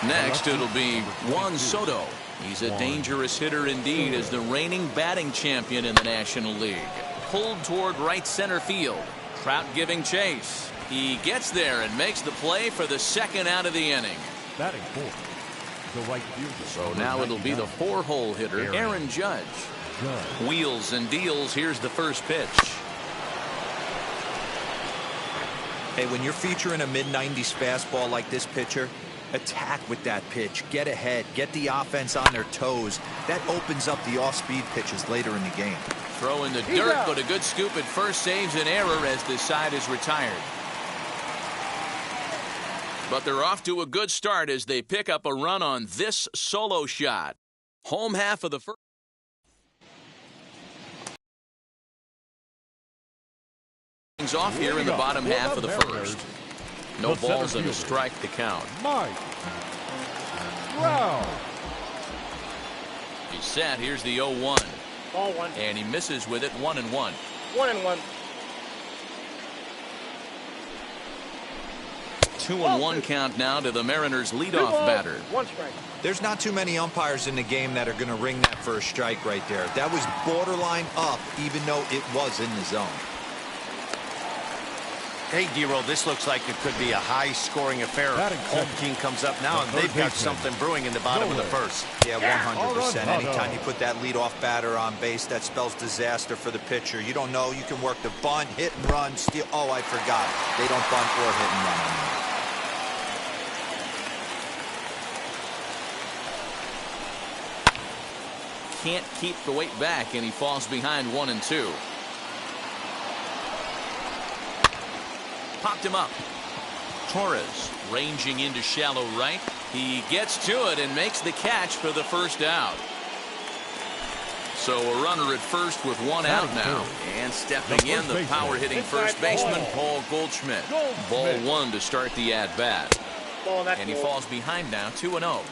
1. Next, it'll be Juan Soto. He's a dangerous hitter indeed as the reigning batting champion in the National League. Pulled toward right center field. Trout giving chase. He gets there and makes the play for the second out of the inning. Batting fourth, the right fielder. So now it'll be the 4-hole hitter, Aaron Judge. Wheels and deals. Here's the first pitch. Hey, when you're featuring a mid-90s fastball like this pitcher, attack with that pitch. Get ahead. Get the offense on their toes. That opens up the off-speed pitches later in the game. Throw in the dirt, but a good scoop at first saves an error as the side is retired. But they're off to a good start as they pick up a run on this solo shot. Home half of the first. Things off here in the bottom half of the first. No balls and a strike to count. Mike Brown. He's set. Here's the 0-1. Ball one. And he misses with it. 1-1. 1-1. 2-1 count now to the Mariners' leadoff batter. 1 strike. There's not too many umpires in the game that are going to ring that first strike right there. That was borderline up, even though it was in the zone. Hey, D-Roll, this looks like it could be a high-scoring affair. Home team comes up now, and they've got something brewing in the bottom of the first. Yeah, 100%. Anytime you put that leadoff batter on base, that spells disaster for the pitcher. You don't know. You can work the bunt, hit and run, steal. Oh, I forgot. They don't bunt or hit and run anymore. Can't keep the weight back, and he falls behind 1-2. Popped him up. Torres ranging into shallow right. He gets to it and makes the catch for the first out. So a runner at first with 1 out now. And stepping in, the power-hitting first baseman, Paul Goldschmidt. Ball 1 to start the at-bat. And he falls behind now, 2-0.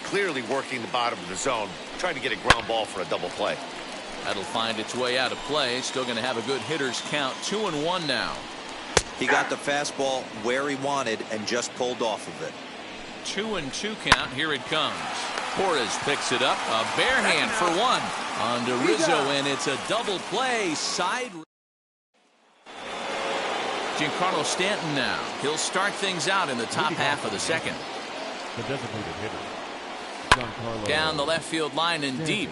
Clearly working the bottom of the zone, trying to get a ground ball for a double play. That'll find its way out of play. Still going to have a good hitter's count. 2-1 now. He got the fastball where he wanted and just pulled off of it. 2-2 count. Here it comes. Torres picks it up. A bare hand for 1 on to Rizzo, and it's a double play. Side. Giancarlo Stanton now. He'll start things out in the top half of the second. The designated hitter. Down the left field line and deep.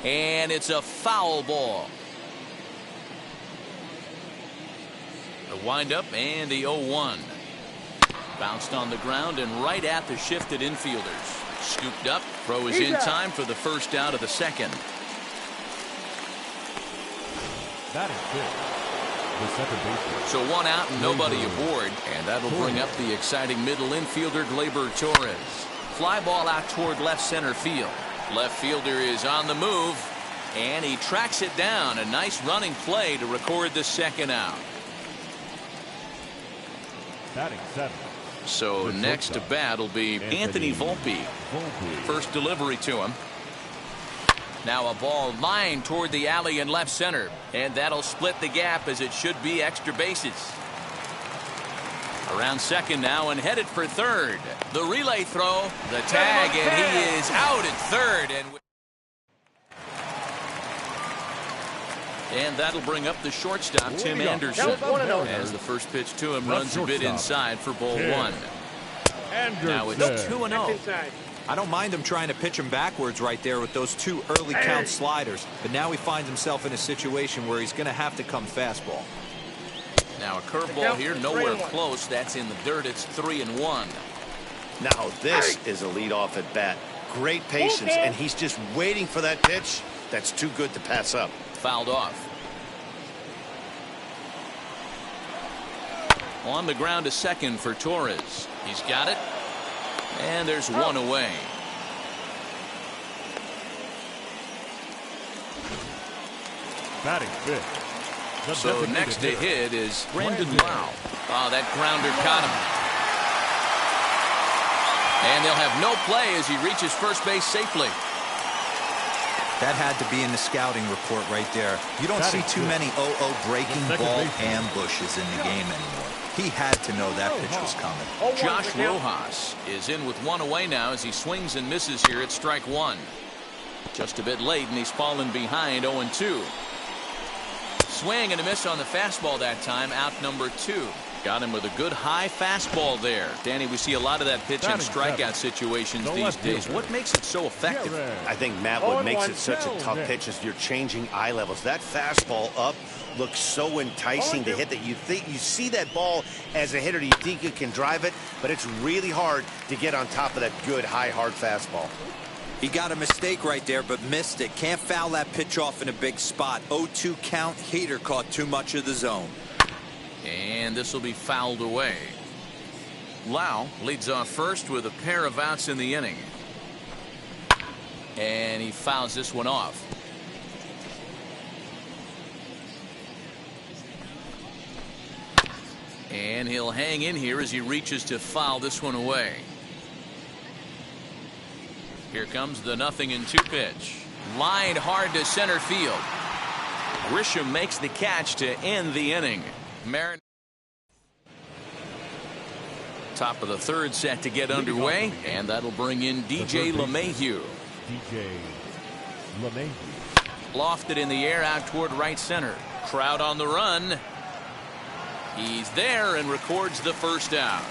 And it's a foul ball. The windup and the 0-1. Bounced on the ground and right at the shifted infielders. Scooped up. Throw is in time for the first out of the second. That is good. The second baseman. So 1 out and nobody aboard. And that'll bring up the exciting middle infielder, Gleyber Torres. Fly ball out toward left center field. Left fielder is on the move. And he tracks it down. A nice running play to record the second out. Batting 7. So next to bat will be Anthony Volpe. First delivery to him. Now a ball lined toward the alley in left center. And that'll split the gap as it should be extra bases. Around second now and headed for third. The relay throw, the tag, and he is out at third. And that'll bring up the shortstop, Tim Anderson. As the first pitch to him runs a bit inside for ball 1. Now it's 2-0. I don't mind him trying to pitch him backwards right there with those 2 early count sliders. But now he finds himself in a situation where he's going to have to come fastball. Now a curveball here, nowhere close. That's in the dirt. It's 3-1. Now this is a leadoff at bat. Great patience, and he's just waiting for that pitch. That's too good to pass up. Fouled off. On the ground to second for Torres. He's got it. And there's 1 away. Batting 5th. So next to hit is Brandon Lau. Oh, that grounder caught him. And they'll have no play as he reaches first base safely. That had to be in the scouting report right there. You don't see too many breaking ball ambushes in the game anymore. He had to know that pitch was coming. Josh Rojas is in with 1 away now as he swings and misses here at strike 1. Just a bit late, and he's fallen behind 0-2. Swing and a miss on the fastball that time. Out number 2. Got him with a good high fastball there. Danny, we see a lot of that pitch in strikeout situations these days. What makes it so effective? I think, Matt, what makes it such a tough pitch is you're changing eye levels. That fastball up looks so enticing to hit that you think you see that ball as a hitter. You think you can drive it, but it's really hard to get on top of that good high hard fastball. He got a mistake right there, but missed it. Can't foul that pitch off in a big spot. 0-2 count. Hader caught too much of the zone. And this will be fouled away. Lau leads off first with a pair of outs in the inning. And he fouls this one off. And he'll hang in here as he reaches to foul this one away. Here comes the 0-2 pitch. Lined hard to center field. Grisham makes the catch to end the inning. Marin. Top of the third set to get underway, and that'll bring in DJ LeMahieu. DJ LeMahieu. Lofted in the air out toward right center. Crowd on the run. He's there and records the first out.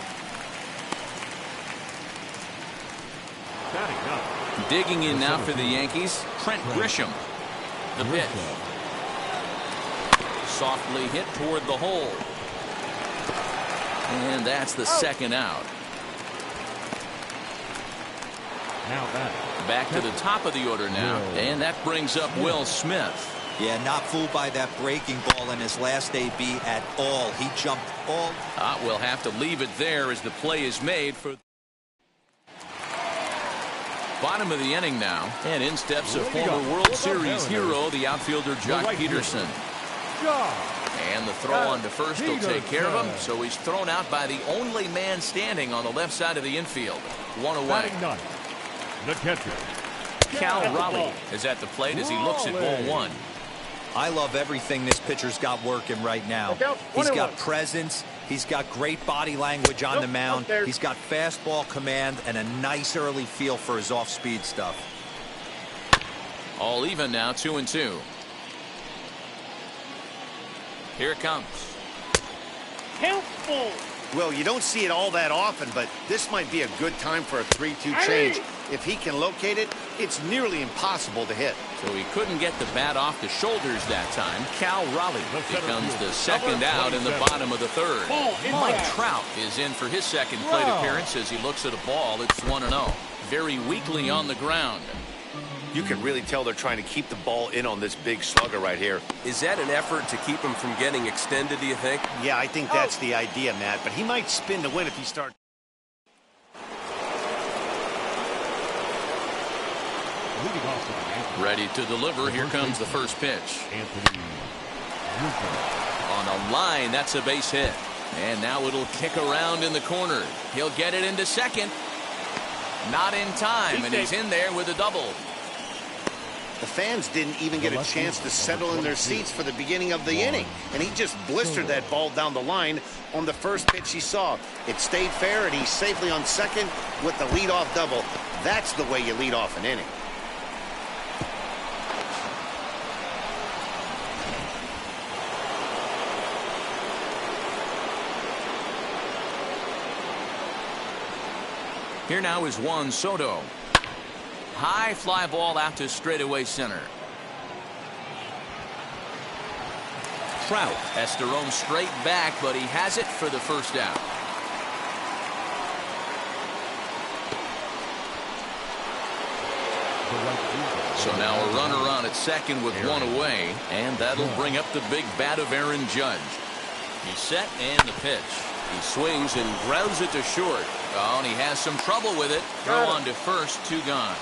Batting up. Digging in now for the Yankees, Trent Grisham. The pitch. Softly hit toward the hole. And that's the second out. Now batting. Back to the top of the order now. And that brings up Will Smith. Yeah, not fooled by that breaking ball in his last AB at all. He jumped all. We'll have to leave it there as the play is made for bottom of the inning now. And in steps a former World Series hero, the outfielder Jock Peterson. And the throw on to first will take care of him. So he's thrown out by the only man standing on the left side of the infield. One away. The catcher. Cal Raleigh is at the plate as he looks at ball one. I love everything this pitcher's got working right now. He's got presence. He's got great body language on the mound. He's got fastball command and a nice early feel for his off-speed stuff. All even now, 2-2. Here it comes. Helpful. Well, you don't see it all that often, but this might be a good time for a 3-2 change. If he can locate it, it's nearly impossible to hit. So he couldn't get the bat off the shoulders that time. Cal Raleigh becomes the second out in the bottom of the third. Mike Trout is in for his second plate appearance as he looks at a ball. It's 1-0. Very weakly on the ground. You can really tell they're trying to keep the ball in on this big slugger right here. Is that an effort to keep him from getting extended, do you think? Yeah, I think that's the idea, Matt, but he might spin to win if he starts. Ready to deliver. Here comes the first pitch. On a line, that's a base hit. And now it'll kick around in the corner. He'll get it into second. Not in time, and he's in there with a double. The fans didn't even get a chance to settle in their seats for the beginning of the inning, and he just blistered that ball down the line on the first pitch he saw. It stayed fair, and he's safely on second with the leadoff double. That's the way you lead off an inning. Here now is Juan Soto. High fly ball out to straightaway center. Trout has to roam straight back, but he has it for the first out. So now a runner on at second with one away, and that'll bring up the big bat of Aaron Judge. He's set and the pitch. He swings and grounds it to short. Oh, and he has some trouble with it. Throw on to first, 2 gone.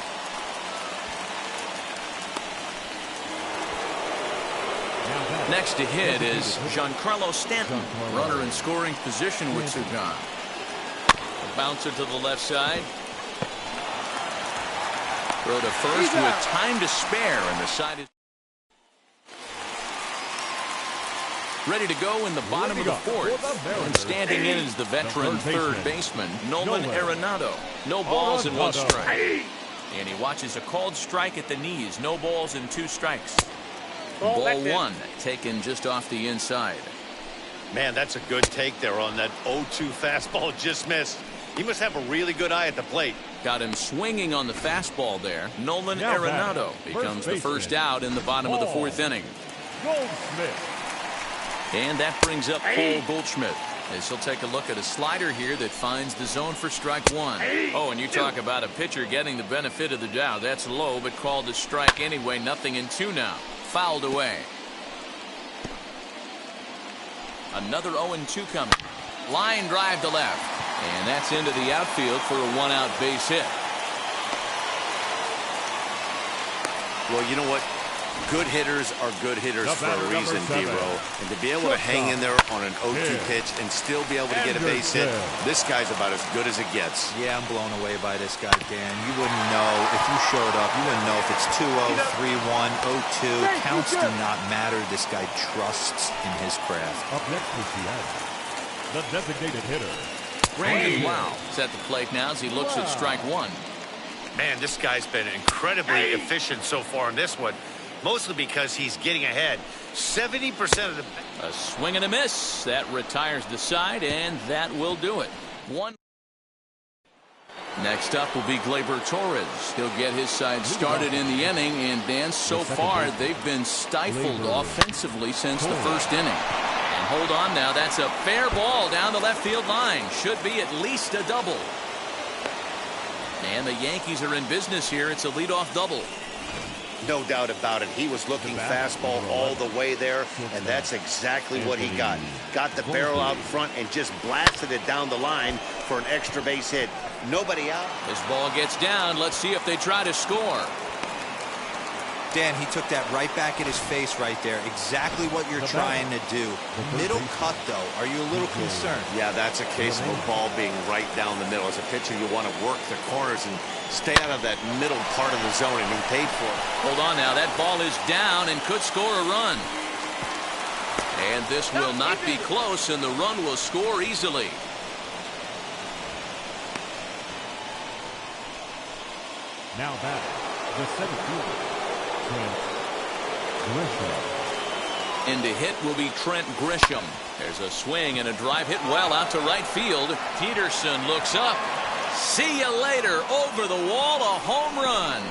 Next to hit is Giancarlo Stanton, runner in scoring position with 2 gone. Bouncer to the left side. Throw to first with time to spare, and the side is ready to go in the bottom of the fourth. And standing in is the veteran third baseman, Nolan Arenado. No balls and 1 strike. And he watches a called strike at the knees. No balls and 2 strikes. Ball 1 taken just off the inside. Man, that's a good take there on that 0-2 fastball just missed. He must have a really good eye at the plate. Got him swinging on the fastball there. Nolan Arenado becomes the first out in the bottom of the 4th inning. And that brings up Paul Goldschmidt as he'll take a look at a slider here that finds the zone for strike 1. Oh, and you talk about a pitcher getting the benefit of the doubt. That's low, but called a strike anyway. 0-2 now. Fouled away. Another 0-2 coming. Line drive to left. And that's into the outfield for a 1-out base hit. Well, you know what? Good hitters are good hitters for a reason, D-Row. And to be able to hang in there on an 0-2 pitch and still be able to get a base hit, this guy's about as good as it gets. Yeah, I'm blown away by this guy, Dan. You wouldn't know if you showed up. You wouldn't know if it's 2-0, 3-1, 0-2. Counts do not matter. This guy trusts in his craft. Up next is the designated hitter. Randy Wow is at the plate now as he looks at strike one. Man, this guy's been incredibly efficient so far in this one, mostly because he's getting ahead. 70% of the... A swing and a miss. That retires the side, and that will do it. One. Next up will be Gleyber Torres. He'll get his side started in the inning, and Dan, so far they've been stifled offensively since the first inning. And hold on now, that's a fair ball down the left field line. Should be at least a double. And the Yankees are in business here. It's a leadoff double. No doubt about it. He was looking fastball all the way there, and that's exactly what he got. Got the barrel out front and just blasted it down the line for an extra base hit. Nobody out. This ball gets down. Let's see if they try to score. Dan, he took that right back at his face right there. Exactly what you're trying to do. Middle cut, though. Are you a little concerned? Yeah, that's a case of a ball being right down the middle. As a pitcher, you want to work the corners and stay out of that middle part of the zone and be paid for it. Hold on now. That ball is down and could score a run. And this will not be close, and the run will score easily. Now back, the center fielder, Trent Grisham. In to hit will be Trent Grisham. There's a swing and a drive hit well out to right field. Peterson looks up. See you later. Over the wall, a home run.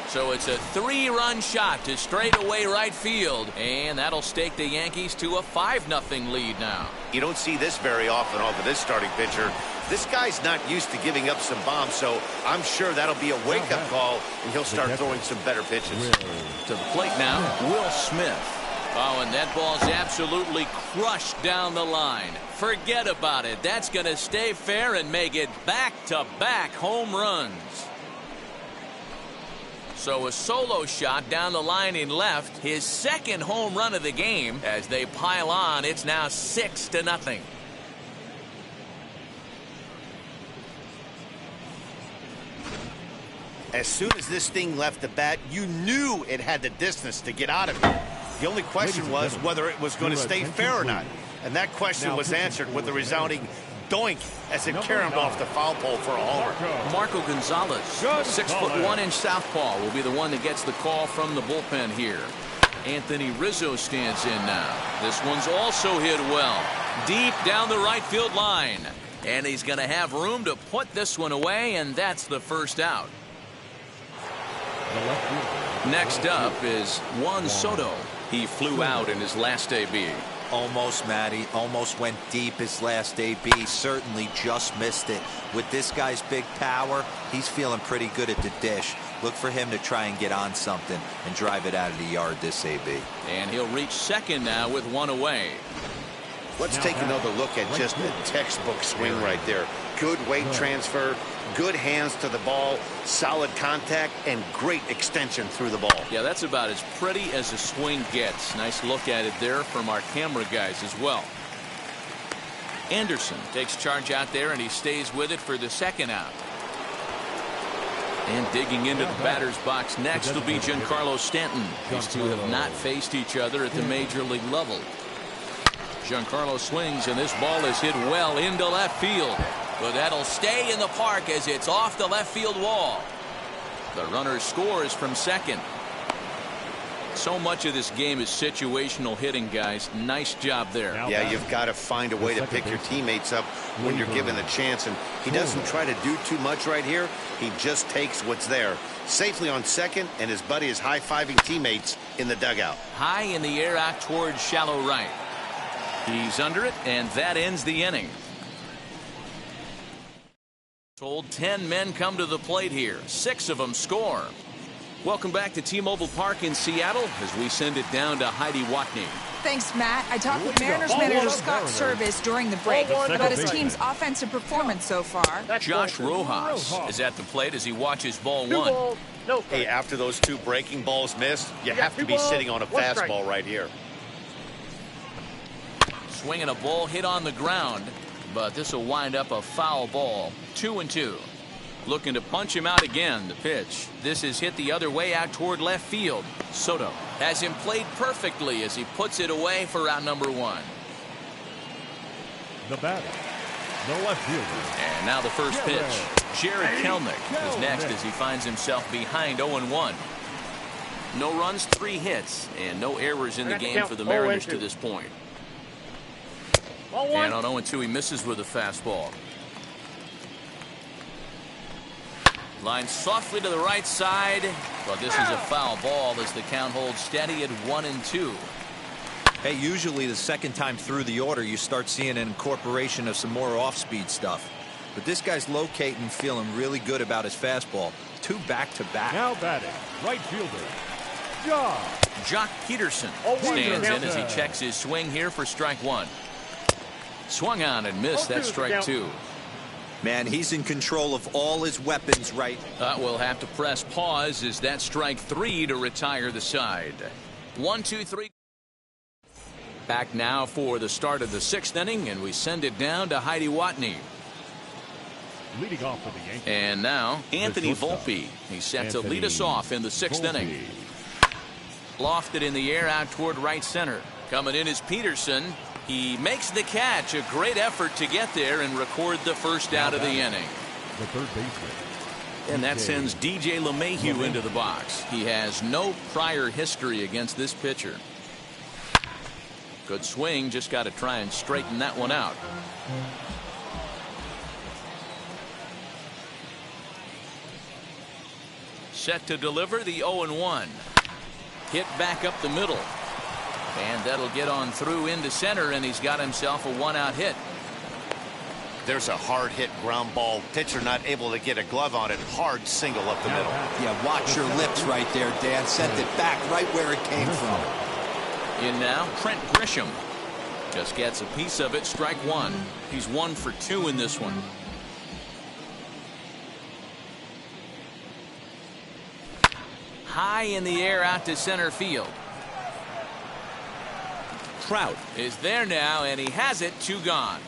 So it's a 3-run shot to straightaway right field, and that'll stake the Yankees to a 5-0 lead now. You don't see this very often off of this starting pitcher. This guy's not used to giving up some bombs, so I'm sure that'll be a wake-up call, and he'll start throwing some better pitches. To the plate now, Will Smith. Oh, and that ball's absolutely crushed down the line. Forget about it. That's going to stay fair and make it back-to-back home runs. So a solo shot down the line in left, his second home run of the game. As they pile on, it's now 6-0. As soon as this thing left the bat, you knew it had the distance to get out of it. The only question was whether it was going to stay fair or not. And that question was answered with a resounding doink as it caromed off the foul pole for a homer. Marco Gonzalez, a 6'1" southpaw, will be the one that gets the call from the bullpen here. Anthony Rizzo stands in now. This one's also hit well. Deep down the right field line. And he's going to have room to put this one away, and that's the first out. Next up is Juan Soto. He flew out in his last AB. Almost, Matty. Almost went deep his last AB. Certainly just missed it. With this guy's big power, he's feeling pretty good at the dish. Look for him to try and get on something and drive it out of the yard this AB. And he'll reach second now with one away. Let's take another look at just a textbook swing right there. Good weight transfer, good hands to the ball, solid contact, and great extension through the ball. Yeah, that's about as pretty as a swing gets. Nice look at it there from our camera guys as well. Anderson takes charge out there, and he stays with it for the second out. And digging into the batter's box next will be Giancarlo Stanton. These two have not faced each other at the major league level. Giancarlo swings, and this ball is hit well into left field. But that'll stay in the park as it's off the left field wall. The runner scores from second. So much of this game is situational hitting, guys. Nice job there. Yeah, you've got to find a way to pick your teammates up when you're given the chance. And he doesn't try to do too much right here. He just takes what's there. Safely on second, and his buddy is high-fiving teammates in the dugout. High in the air out towards shallow right. He's under it, and that ends the inning. Told 10 men come to the plate here. 6 of them score. Welcome back to T-Mobile Park in Seattle as we send it down to Heidi Watney. Thanks, Matt. I talked with Mariners manager Scott Service during the break about his team's offensive performance so far. Josh Rojas is at the plate as he watches ball 1. Balls, no Hey, after those 2 breaking balls missed, you have to be sitting on a fastball right here. Swinging a ball hit on the ground, but this will wind up a foul ball. 2-2. Looking to punch him out again. The pitch. This is hit the other way out toward left field. Soto has him played perfectly as he puts it away for out number 1. The batter, the left fielder. And now the first pitch. Jared Kelnick is next as he finds himself behind 0-1. No runs, 3 hits, and no errors in the game for the Mariners to this point. And on 0-2, he misses with a fastball. Line softly to the right side, but this is a foul ball as the count holds steady at 1-2. Hey, usually the second time through the order, you start seeing an incorporation of some more off-speed stuff. But this guy's locating, feeling really good about his fastball. 2 back-to-back. Now batting, right fielder, Jock Peterson stands in as he checks his swing here for strike 1. Swung on and missed. That's strike 2. Man, he's in control of all his weapons right. We'll have to press pause as that strike 3 to retire the side. 1-2-3. Back now for the start of the 6th inning, and we send it down to Heidi Watney. leading off for the Yankees. And now Anthony Volpe. He's set to lead us off in the 6th inning. Lofted in the air out toward right center. Coming in is Peterson. He makes the catch. A great effort to get there and record the first out of the inning. The third baseman. And that sends DJ LeMahieu into the box. He has no prior history against this pitcher. Good swing. Just got to try and straighten that one out. Set to deliver the 0-1. Hit back up the middle. And that'll get on through into center, and he's got himself a one-out hit. There's a hard hit ground ball. Pitcher not able to get a glove on it. Hard single up the middle. Yeah, watch your lips right there, Dan. Sent it back right where it came from. In now, Trent Grisham. Just gets a piece of it. Strike one. He's 1 for 2 in this one. High in the air out to center field. Trout is there now, and he has it. 2 gone.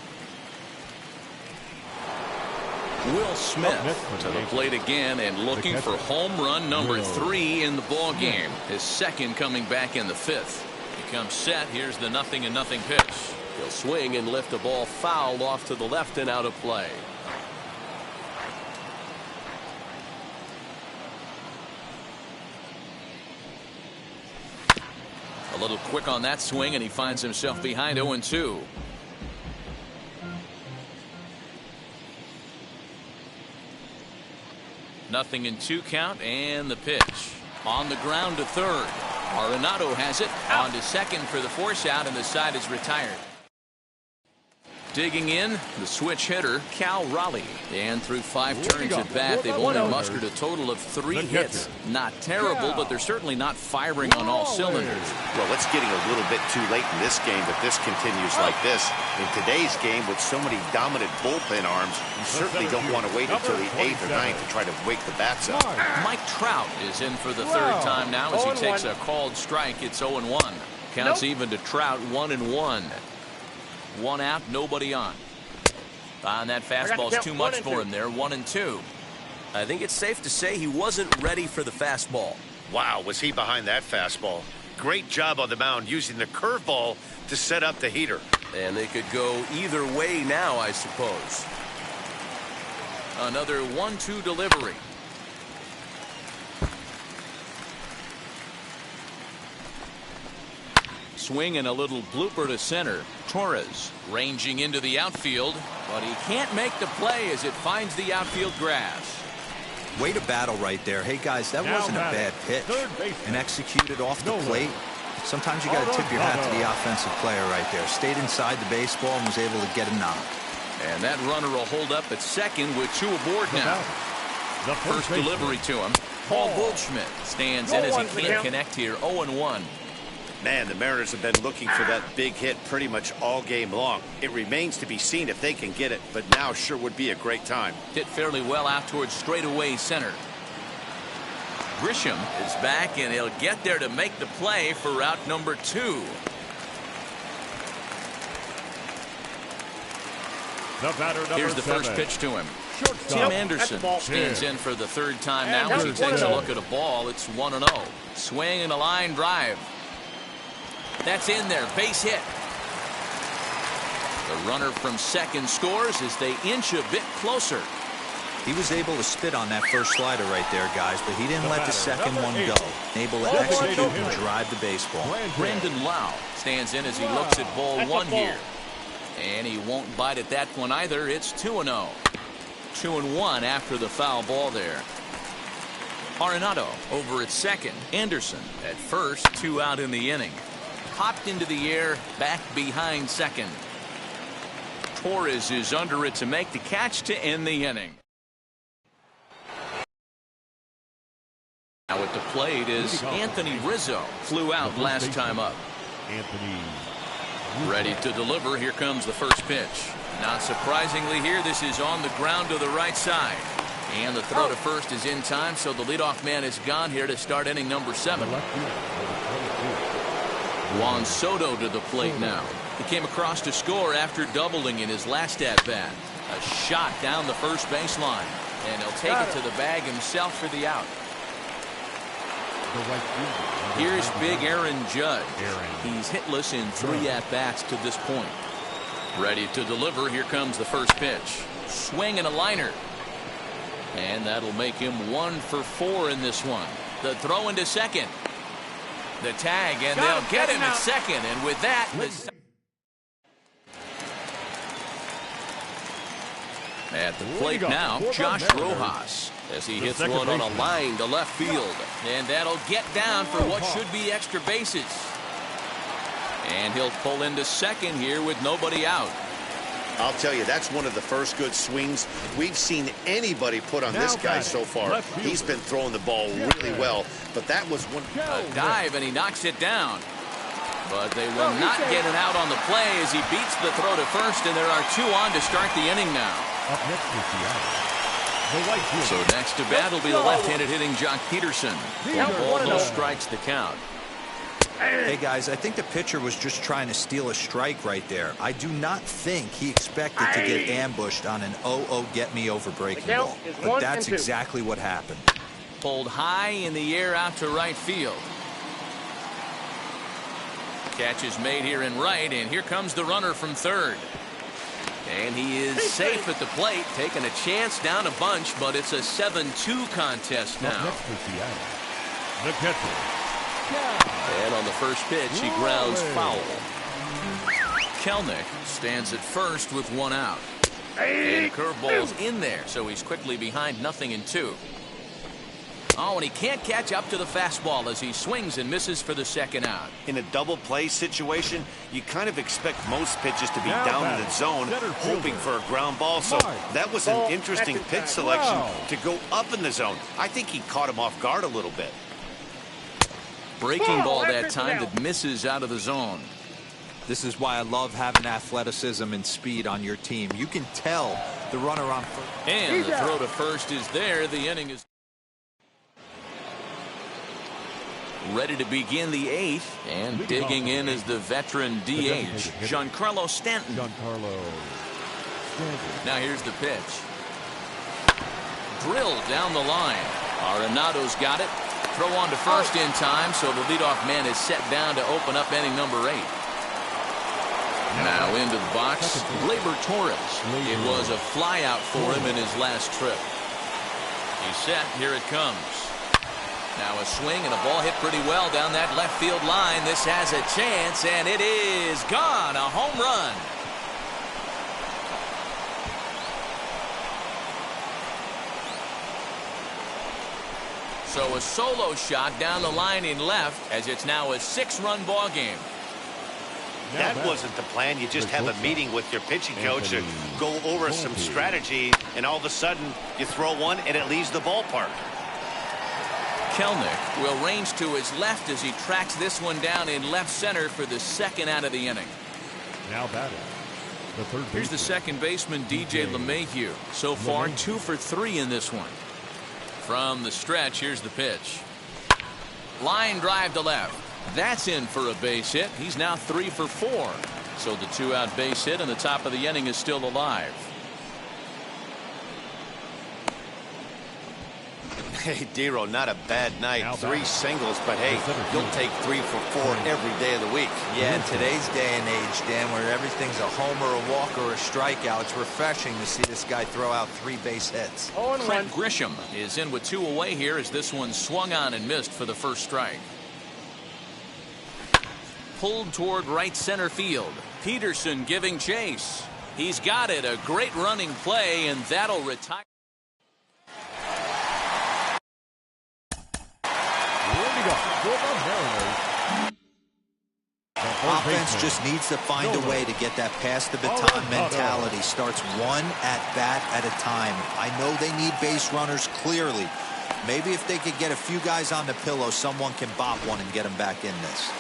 Will Smith to the plate again and looking for home run number 3 in the ball game. His second coming back in the 5th. He comes set. Here's the 0-0 pitch. He'll swing and lift a ball foul off to the left and out of play. A little quick on that swing, and he finds himself behind 0-2. Nothing in 2 count, and the pitch on the ground to third. Arenado has it on to second for the force out, and the side is retired. Digging in, the switch hitter, Cal Raleigh. And through 5 turns at bat, they've only mustered a total of 3 hits. Not terrible, but they're certainly not firing on all cylinders. Well, it's getting a little bit too late in this game, but this continues like this. In today's game, with so many dominant bullpen arms, you certainly don't want to wait until the 8th or 9th to try to wake the bats up. Mike Trout is in for the 3rd time now as he takes a called strike. It's 0-1. Counts even to Trout. 1-1. 1 out, nobody on. And that fastball's too much for him there. 1-2. I think it's safe to say he wasn't ready for the fastball. Wow, was he behind that fastball. Great job on the mound using the curveball to set up the heater. And they could go either way now, I suppose. Another 1-2 delivery. Swing and a little blooper to center. Torres ranging into the outfield, but he can't make the play as it finds the outfield grass. Way to battle right there. Hey, guys, that wasn't a bad pitch. And executed off the plate. Sometimes you got to tip your hat to the offensive player right there. Stayed inside the baseball and was able to get a knock. And that runner will hold up at second with 2 aboard now. The first delivery to him. Paul Goldschmidt stands in as he can't connect here. 0-1. Man, the Mariners have been looking for that big hit pretty much all game long. It remains to be seen if they can get it, but now sure would be a great time. Hit fairly well out towards straightaway center. Grisham is back, and he'll get there to make the play for route number 2. The batter, number Here's the 7. first pitch to him. Shortstop. Tim Anderson That's the ball. stands in for the 3rd time And now as he now takes a 1-0. look at a ball. It's 1-0. Swing and a line drive. That's in there. Base hit. The runner from second scores as they inch a bit closer. He was able to spit on that first slider right there, guys, but he didn't let the second one go. Able to execute and drive the baseball. Brandon Lau stands in as he looks at ball That's a 1 ball. here. And he won't bite at that one either. It's 2-0. 2-1 after the foul ball there. Arenado over at second. Anderson at first. 2 out in the inning. Popped into the air, back behind second. Torres is under it to make the catch to end the inning. Now at the plate is Anthony Rizzo. Flew out last time up. Anthony. Ready to deliver. Here comes the first pitch. Not surprisingly here, this is on the ground to the right side. And the throw to first is in time, so the leadoff man is gone here to start inning number 7. Juan Soto to the plate now. He came across to score after doubling in his last at-bat. A shot down the first baseline. And he'll take it to the bag himself for the out. Here's big Aaron Judge. He's hitless in 3 at-bats to this point. Ready to deliver. Here comes the first pitch. Swing and a liner. And that'll make him 1 for 4 in this one. The throw into second. The tag, and they'll get him at second. And with that, at the plate now, Josh Rojas, as he hits one on a line to left field. And that'll get down for what should be extra bases. And he'll pull into second here with nobody out. I'll tell you, that's one of the first good swings we've seen anybody put on this guy so far. He's been throwing the ball really well, but that was one. A dive, and he knocks it down. But they will not get it out on the play as he beats the throw to first, and there are 2 on to start the inning now. Up next is the right fielder. So next to bat will be the left-handed hitting Jock Peterson. Ball no strikes the count. Hey, guys, I think the pitcher was just trying to steal a strike right there. I do not think he expected to get ambushed on an 0-0 get-me-over breaking ball. But that's exactly what happened. Pulled high in the air out to right field. Catch is made here in right, and here comes the runner from third. And he is safe at the plate, taking a chance down a bunch, but it's a 7-2 contest now. Up next is Seattle. The catcher. And on the first pitch, he grounds foul. Kelnick stands at first with 1 out. And curveball's in there, so he's quickly behind 0-2. Oh, and he can't catch up to the fastball as he swings and misses for the second out. In a double play situation, you kind of expect most pitches to be down in the zone, hoping for a ground ball. So that was an interesting pitch selection to go up in the zone. I think he caught him off guard a little bit. Breaking ball that time that misses out of the zone. This is why I love having athleticism and speed on your team. You can tell the runner on first. And the throw to first is there. The inning is ready to begin the 8th, and digging in is the veteran DH, Giancarlo Stanton. Now here's the pitch. Drilled down the line. Arenado's got it. Throw on to first in time, so the leadoff man is set down to open up inning number 8. Now into the box, Gleyber Torres. It was a flyout for him in his last trip. He's set. Here it comes. Now a swing and a ball hit pretty well down that left field line. This has a chance, and it is gone. A home run. So a solo shot down the line in left, as it's now a 6-run ball game. That wasn't the plan. You just have a meeting with your pitching coach to go over some strategy, and all of a sudden you throw one and it leaves the ballpark. Kelnick will range to his left as he tracks this one down in left center for the second out of the inning. Now batting, the third Here's the second baseman, DJ LeMahieu. So far, 2 for 3 in this one. From the stretch, here's the pitch. Line drive to left. That's in for a base hit. He's now 3 for 4. So the 2-out base hit and the top of the inning is still alive. Hey, Dero, not a bad night. 3 singles, but hey, you'll take 3 for 4 every day of the week. Yeah, in today's day and age, Dan, where everything's a homer, a walk, or a strikeout, it's refreshing to see this guy throw out 3 base hits. 0-1. Trent Grisham is in with 2 away here as this one swung on and missed for the first strike. Pulled toward right center field. Peterson giving chase. He's got it. A great running play, and that'll retire. Offense just needs to find a way to get that pass the baton mentality. Starts 1 at bat at a time. I know they need base runners clearly. Maybe if they could get a few guys on the pillow, someone can bop one and get them back in this.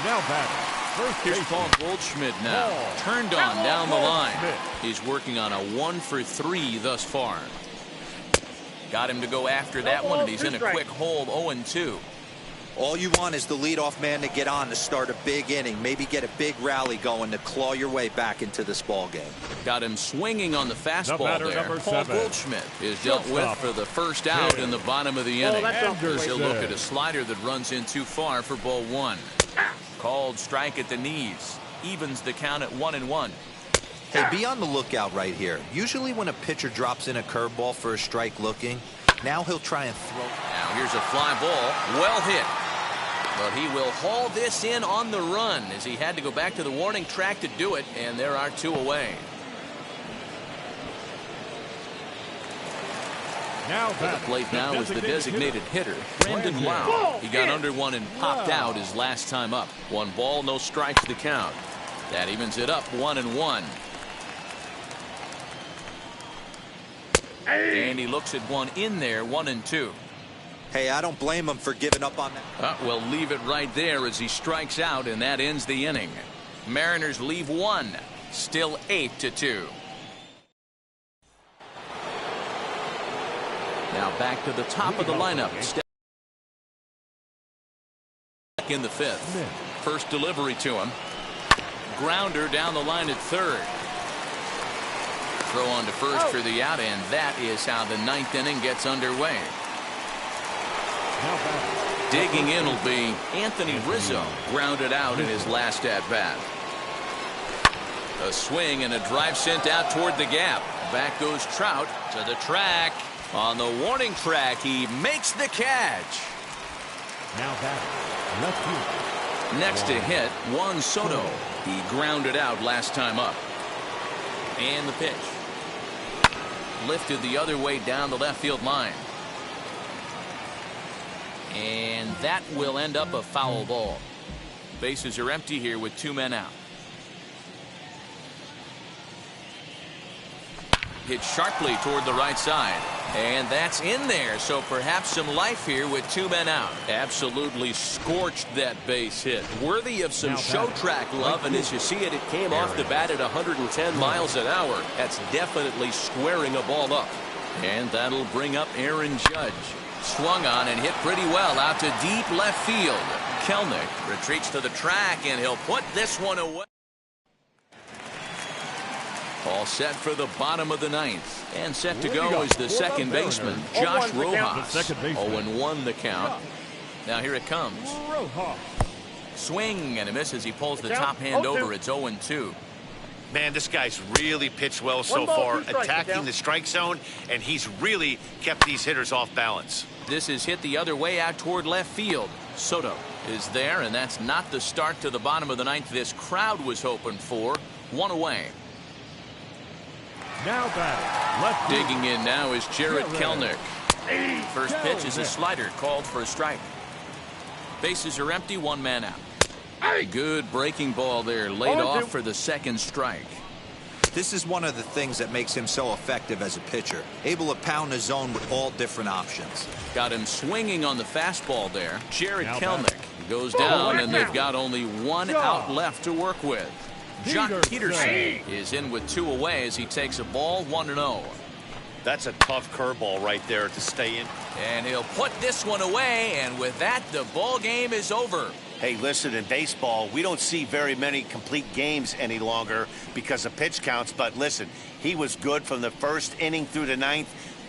Now batting, first Here's baseman, Paul Goldschmidt now. Turned on down the line. He's working on a 1 for 3 thus far. Got him to go after that one, and he's in a quick hold, 0-2. All you want is the leadoff man to get on to start a big inning, maybe get a big rally going to claw your way back into this ball game. Got him swinging on the fastball there. number Paul 7. Goldschmidt is dealt with for the first out in the bottom of the inning. that's He'll look at a slider that runs in too far for ball 1. Called strike at the knees. Evens the count at 1-1. Hey, be on the lookout right here. Usually when a pitcher drops in a curveball for a strike looking, now he'll try and throw. Now here's a fly ball. Well hit. But he will haul this in on the run as he had to go back to the warning track to do it, and there are 2 away. Now To the plate now is the designated hitter, Brandon Lau. He got under one and popped out his last time up. 1 ball, no strikes to count. That evens it up 1-1. And he looks at one in there, 1-2. Hey, I don't blame him for giving up on that. We'll leave it right there as he strikes out, and that ends the inning. Mariners leave 1, still 8-2. Now back to the top of the lineup. Step in the 5th. First delivery to him. Grounder down the line at 3rd. Throw on to first for the out, and that is how the 9th inning gets underway. Digging in will be Anthony Rizzo, grounded out in his last at-bat. A swing and a drive sent out toward the gap. Back goes Trout to the track. On the warning track, he makes the catch. Now batting, left field. Next to hit, Juan Soto. He grounded out last time up. And the pitch. Lifted the other way down the left field line. And that will end up a foul ball. Bases are empty here with 2 men out. Hit sharply toward the right side. And that's in there, so perhaps some life here with 2 men out. Absolutely scorched that base hit. Worthy of some show track love, and as you see it, it came off the bat at 110 miles an hour. That's definitely squaring a ball up. And that'll bring up Aaron Judge. Swung on and hit pretty well out to deep left field. Kelnick retreats to the track, and he'll put this one away. All set for the bottom of the 9th. And set to go is the second baseman, Josh Rojas. 0-1 the count. Now here it comes. Swing and a miss as he pulls the top hand over. It's 0-2. Man, this guy's really pitched well so far, attacking the strike zone, and he's really kept these hitters off balance. This is hit the other way out toward left field. Soto is there, and that's not the start to the bottom of the 9th this crowd was hoping for. 1 away. Now batting, left field. Digging in now is Jarred Kelnick. First pitch is a slider called for a strike. Bases are empty, 1 man out. Good breaking ball there, laid off for the second strike. This is one of the things that makes him so effective as a pitcher. Able to pound the zone with all different options. Got him swinging on the fastball there. Jared Now Kelnick goes down, and they've got only one out left to work with. Jock Peterson is in with 2 away as he takes a ball 1-0. That's a tough curveball right there to stay in. And he'll put this one away, and with that, the ball game is over. Hey, listen, in baseball, we don't see very many complete games any longer because of pitch counts. But listen, he was good from the first inning through the 9th.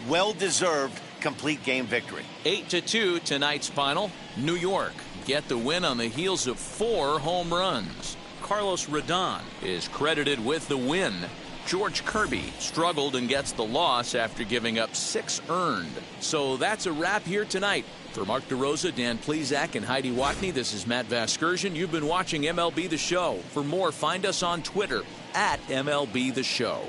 Well-deserved complete game victory. 8-2 tonight's final. New York get the win on the heels of 4 home runs. Carlos Rodon is credited with the win. George Kirby struggled and gets the loss after giving up 6 earned. So that's a wrap here tonight. For Mark DeRosa, Dan Plesac, and Heidi Watney, this is Matt Vasgersian. You've been watching MLB The Show. For more, find us on Twitter @MLB The Show.